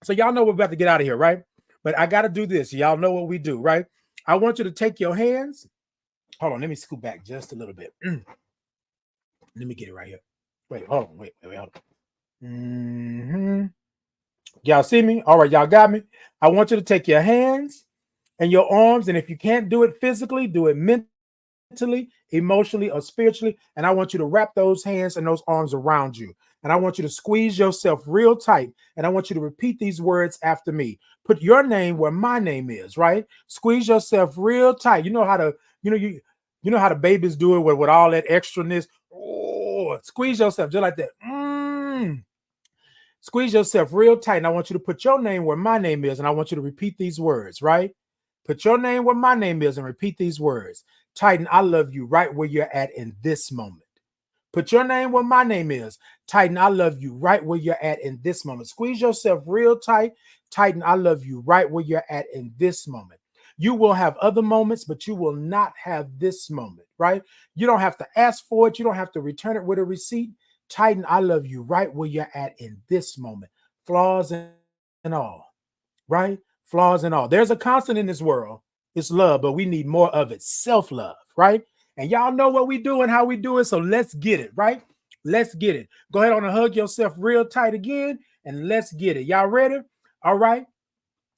So y'all know we're about to get out of here, right? But I got to do this. Y'all know what we do, right? I want you to take your hands. Hold on. Let me scoot back just a little bit. Let me get it right here. Wait, hold on. Wait, hold on. Y'all see me? All right, y'all got me. I want you to take your hands and your arms, and if you can't do it physically, do it mentally, emotionally, or spiritually. And I want you to wrap those hands and those arms around you. And I want you to squeeze yourself real tight. And I want you to repeat these words after me. Put your name where my name is, right? Squeeze yourself real tight. You know how to, you know how the babies do it with all that extraness. Oh, squeeze yourself just like that. Squeeze yourself real tight. And I want you to put your name where my name is. And I want you to repeat these words, right? Put your name where my name is and repeat these words. Titan, I love you right where you're at in this moment. Put your name where my name is. Titan, I love you right where you're at in this moment. Squeeze yourself real tight. Titan, I love you right where you're at in this moment. You will have other moments, but you will not have this moment, right? You don't have to ask for it. You don't have to return it with a receipt. Titan, I love you right where you're at in this moment. Flaws and all, right? Flaws and all. There's a constant in this world. It's love, but we need more of it. Self-love, right? And y'all know what we do and how we do it. So let's get it, right? Let's get it. Go ahead on and hug yourself real tight again, and let's get it. Y'all ready? All right.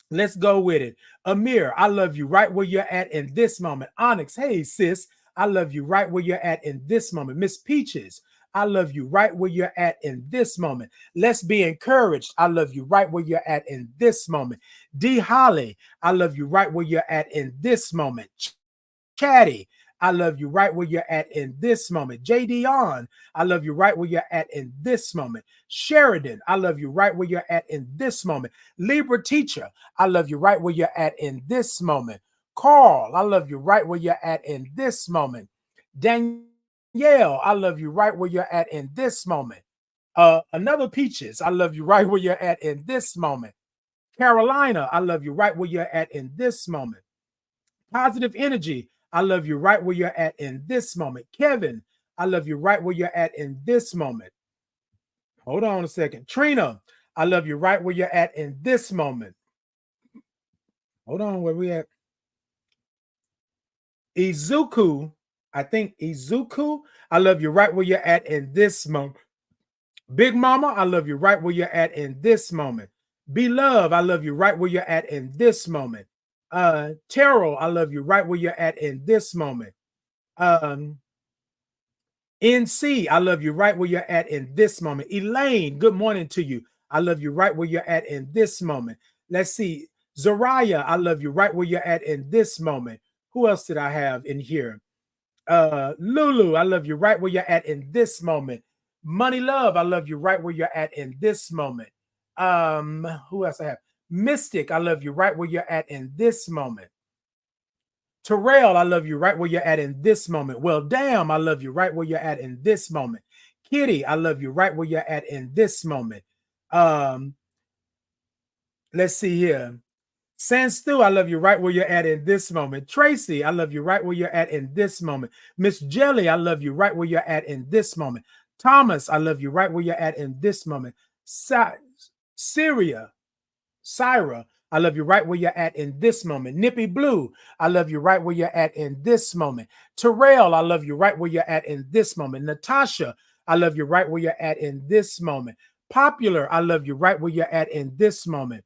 Let's go with it. Amir, I love you right where you're at in this moment. Onyx, hey, sis, I love you right where you're at in this moment. Miss Peaches, I love you right where you're at in this moment. Let's be encouraged. I love you right where you're at in this moment. D. Holly, I love you right where you're at in this moment. Chatty, I love you right where you're at in this moment. JD On, I love you right where you're at in this moment. Sheridan, I love you right where you're at in this moment. Libra Teacher, I love you right where you're at in this moment. Carl, I love you right where you're at in this moment. Danielle, I love you right where you're at in this moment. Another Peaches, I love you right where you're at in this moment. Carolina, I love you right where you're at in this moment. Positive Energy, I love you right where you're at in this moment. Kevin, I love you right where you're at in this moment. Hold on a second. Trina, I love you right where you're at in this moment. Hold on, where we at? Izuku, I think Izuku, I love you right where you're at in this moment. Big Mama, I love you right where you're at in this moment. Beloved, I love you right where you're at in this moment. Terrell, I love you right where you're at in this moment. NC, I love you right where you're at in this moment. Elaine, good morning to you. I love you right where you're at in this moment. Let's see. Zariah, I love you right where you're at in this moment. Who else did I have in here? Lulu, I love you right where you're at in this moment. Money Love, I love you right where you're at in this moment. Who else I have? Mystic, I love you right where you're at in this moment. Terrell, I love you right where you're at in this moment. Well, damn, I love you right where you're at in this moment. Kitty, I love you right where you're at in this moment. Let's see here. Sanstu, I love you right where you're at in this moment. Tracy, I love you right where you're at in this moment. Miss Jelly, I love you right where you're at in this moment. Thomas, I love you right where you're at in this moment. Syria, I love you right where you're at in this moment. Nippy Blue, I love you right where you're at in this moment. Terrell, I love you right where you're at in this moment. Natasha, I love you right where you're at in this moment. Popular, I love you right where you're at in this moment.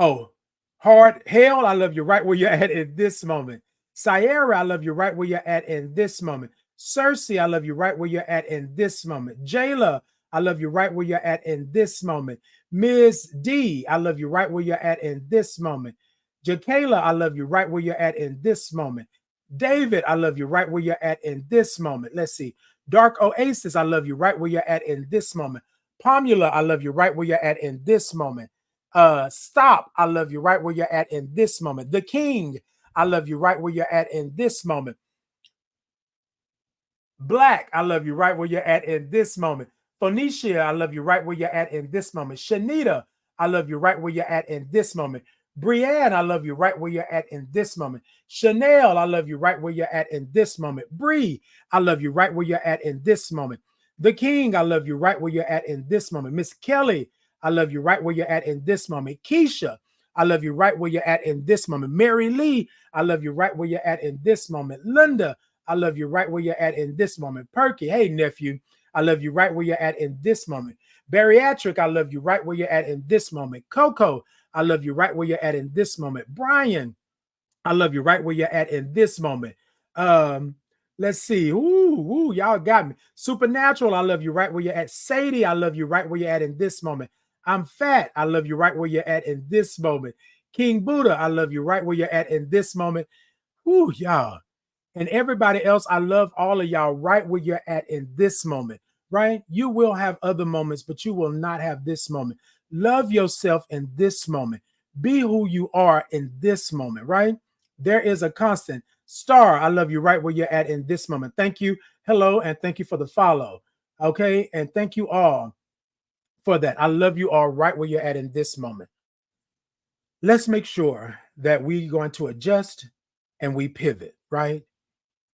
Oh, Hard Hell, I love you right where you're at in this moment. Sierra, I love you right where you're at in this moment. Cersei, I love you right where you're at in this moment. Jayla, I love you right where you're at in this moment. Ms. D, I love you right where you're at in this moment. Jakayla, I love you right where you're at in this moment. David, I love you right where you're at in this moment. Let's see. Dark Oasis, I love you right where you're at in this moment. Pomula, I love you right where you're at in this moment. Stop, I love you right where you're at in this moment. The King, I love you right where you're at in this moment. Black, I love you right where you're at in this moment. Phoenicia, I love you right where you're at in this moment. Shanita, I love you right where you're at in this moment. Brienne, I love you right where you're at in this moment. Chanel, I love you right where you're at in this moment. Bree, I love you right where you're at in this moment. The King, I love you right where you're at in this moment. Miss Kelly, I love you right where you're at in this moment. Keisha, I love you right where you're at in this moment. Mary Lee, I love you right where you're at in this moment. Linda, I love you right where you're at in this moment. Perky, hey, nephew, I love you right where you're at in this moment. Bariatric, I love you right where you're at in this moment. Coco, I love you right where you're at in this moment. Brian, I love you right where you're at in this moment. Let's see. Ooh, y'all got me. Supernatural, I love you right where you're at. Sadie, I love you right where you're at in this moment. I'm fat. I love you right where you're at in this moment. King Buddha, I love you right where you're at in this moment. Ooh, y'all. And everybody else, I love all of y'all right where you're at in this moment, right? You will have other moments, but you will not have this moment. Love yourself in this moment. Be who you are in this moment, right? There is a constant. Star, I love you right where you're at in this moment. Thank you. Hello, and thank you for the follow. Okay, and thank you all for that. I love you all right where you're at in this moment. Let's make sure that we're going to adjust and we pivot, right?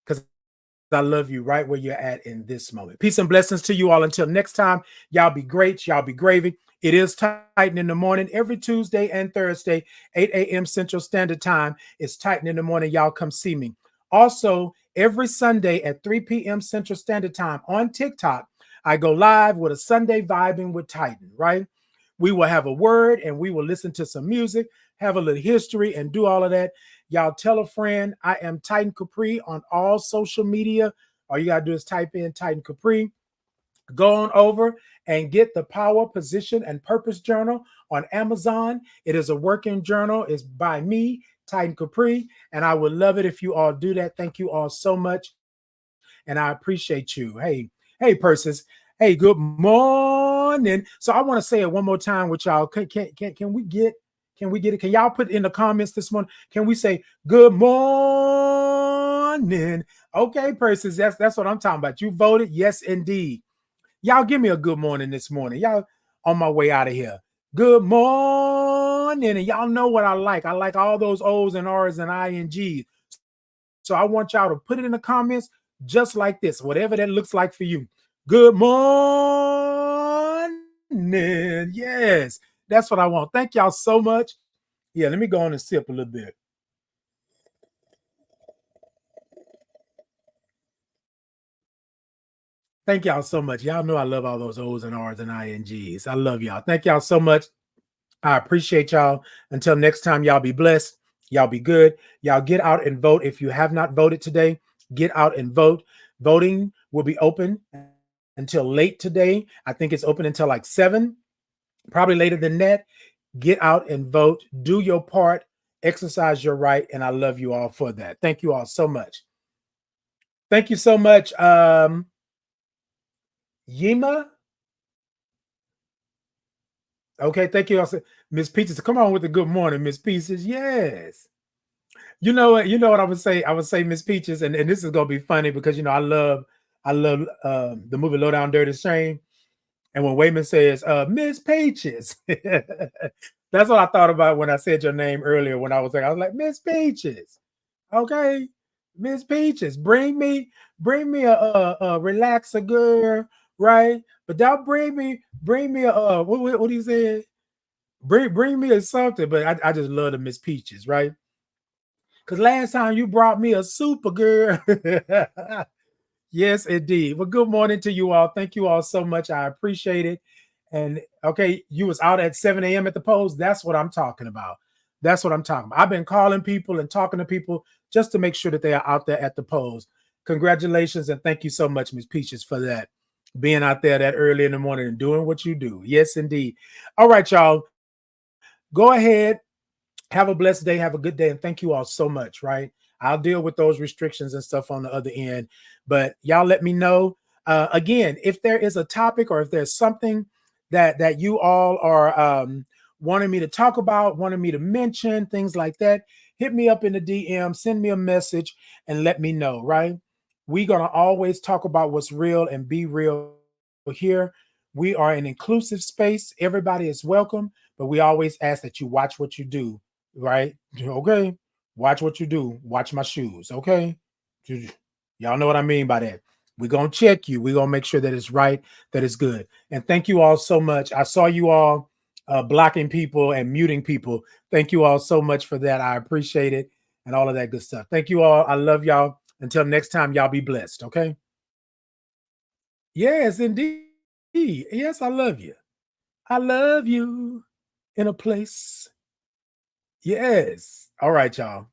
Because I love you right where you're at in this moment. Peace and blessings to you all. Until next time, y'all be great. Y'all be gravy. It is Titan in the morning every Tuesday and Thursday, 8 a.m. Central Standard Time. It's Titan in the morning. Y'all come see me. Also, every Sunday at 3 p.m. Central Standard Time on TikTok, I go live with a Sunday vibing with Titan, right? We will have a word and we will listen to some music, have a little history, and do all of that. Y'all tell a friend. I am Titan Capri on all social media. All you got to do is type in Titan Capri. Go on over and get the Power, Position, and Purpose Journal on Amazon. It is a working journal. It's by me, Titan Capri, and I would love it if you all do that. Thank you all so much, and I appreciate you. Hey, Persis. Hey, good morning. So I want to say it one more time with y'all. Can we get it? Can y'all put in the comments this morning? Can we say good morning? Okay, Persis. That's what I'm talking about. You voted, yes, indeed. Y'all give me a good morning this morning. Y'all on my way out of here. Good morning. And y'all know what I like. I like all those O's and R's and INGs. So I want y'all to put it in the comments just like this, whatever that looks like for you. Good morning. Yes, that's what I want. Thank y'all so much. Yeah, let me go on and sip a little bit. Thank y'all so much. Y'all know I love all those O's and R's and INGs. I love y'all. Thank y'all so much. I appreciate y'all. Until next time, y'all be blessed. Y'all be good. Y'all get out and vote. If you have not voted today, get out and vote. Voting will be open until late today. I think it's open until like 7, probably later than that. Get out and vote. Do your part. Exercise your right. And I love you all for that. Thank you all so much. Thank you so much. Yima. Okay, thank you. Also, Miss Peaches, come on with the good morning, Miss Peaches. Yes. You know what? You know what I would say? I would say Miss Peaches, and this is gonna be funny because I love the movie Low Down Dirty Shame. And when Wayman says Miss Peaches, that's what I thought about when I said your name earlier. When I was like Miss Peaches. Okay, Miss Peaches, bring me a relaxer, girl, right? But don't bring me a what do you say? Bring me a something. But I just love the Miss Peaches, right? Because last time you brought me a super girl. Yes, indeed. Well, good morning to you all. Thank you all so much. I appreciate it. And okay, you was out at 7 a.m. at the polls. That's what I'm talking about. That's what I'm talking about. I've been calling people and talking to people just to make sure that they are out there at the polls. Congratulations and thank you so much, Ms. Peaches, for that. Being out there that early in the morning and doing what you do. Yes, indeed. All right, y'all. Go ahead. Have a blessed day. Have a good day. And thank you all so much, right? I'll deal with those restrictions and stuff on the other end. But y'all let me know. Again, if there is a topic or if there's something that you all are wanting me to talk about, wanting me to mention, things like that, hit me up in the DM, send me a message and let me know, right? We're going to always talk about what's real and be real here. We are an inclusive space. Everybody is welcome, but we always ask that you watch what you do, right? Okay. Watch what you do. Watch my shoes. Okay. Y'all know what I mean by that. We're going to check you. We're going to make sure that it's right, that it's good. And thank you all so much. I saw you all blocking people and muting people. Thank you all so much for that. I appreciate it and all of that good stuff. Thank you all. I love y'all. Until next time, y'all be blessed. Okay. Yes, indeed. Yes, I love you. I love you in a place. Yes. All right, y'all.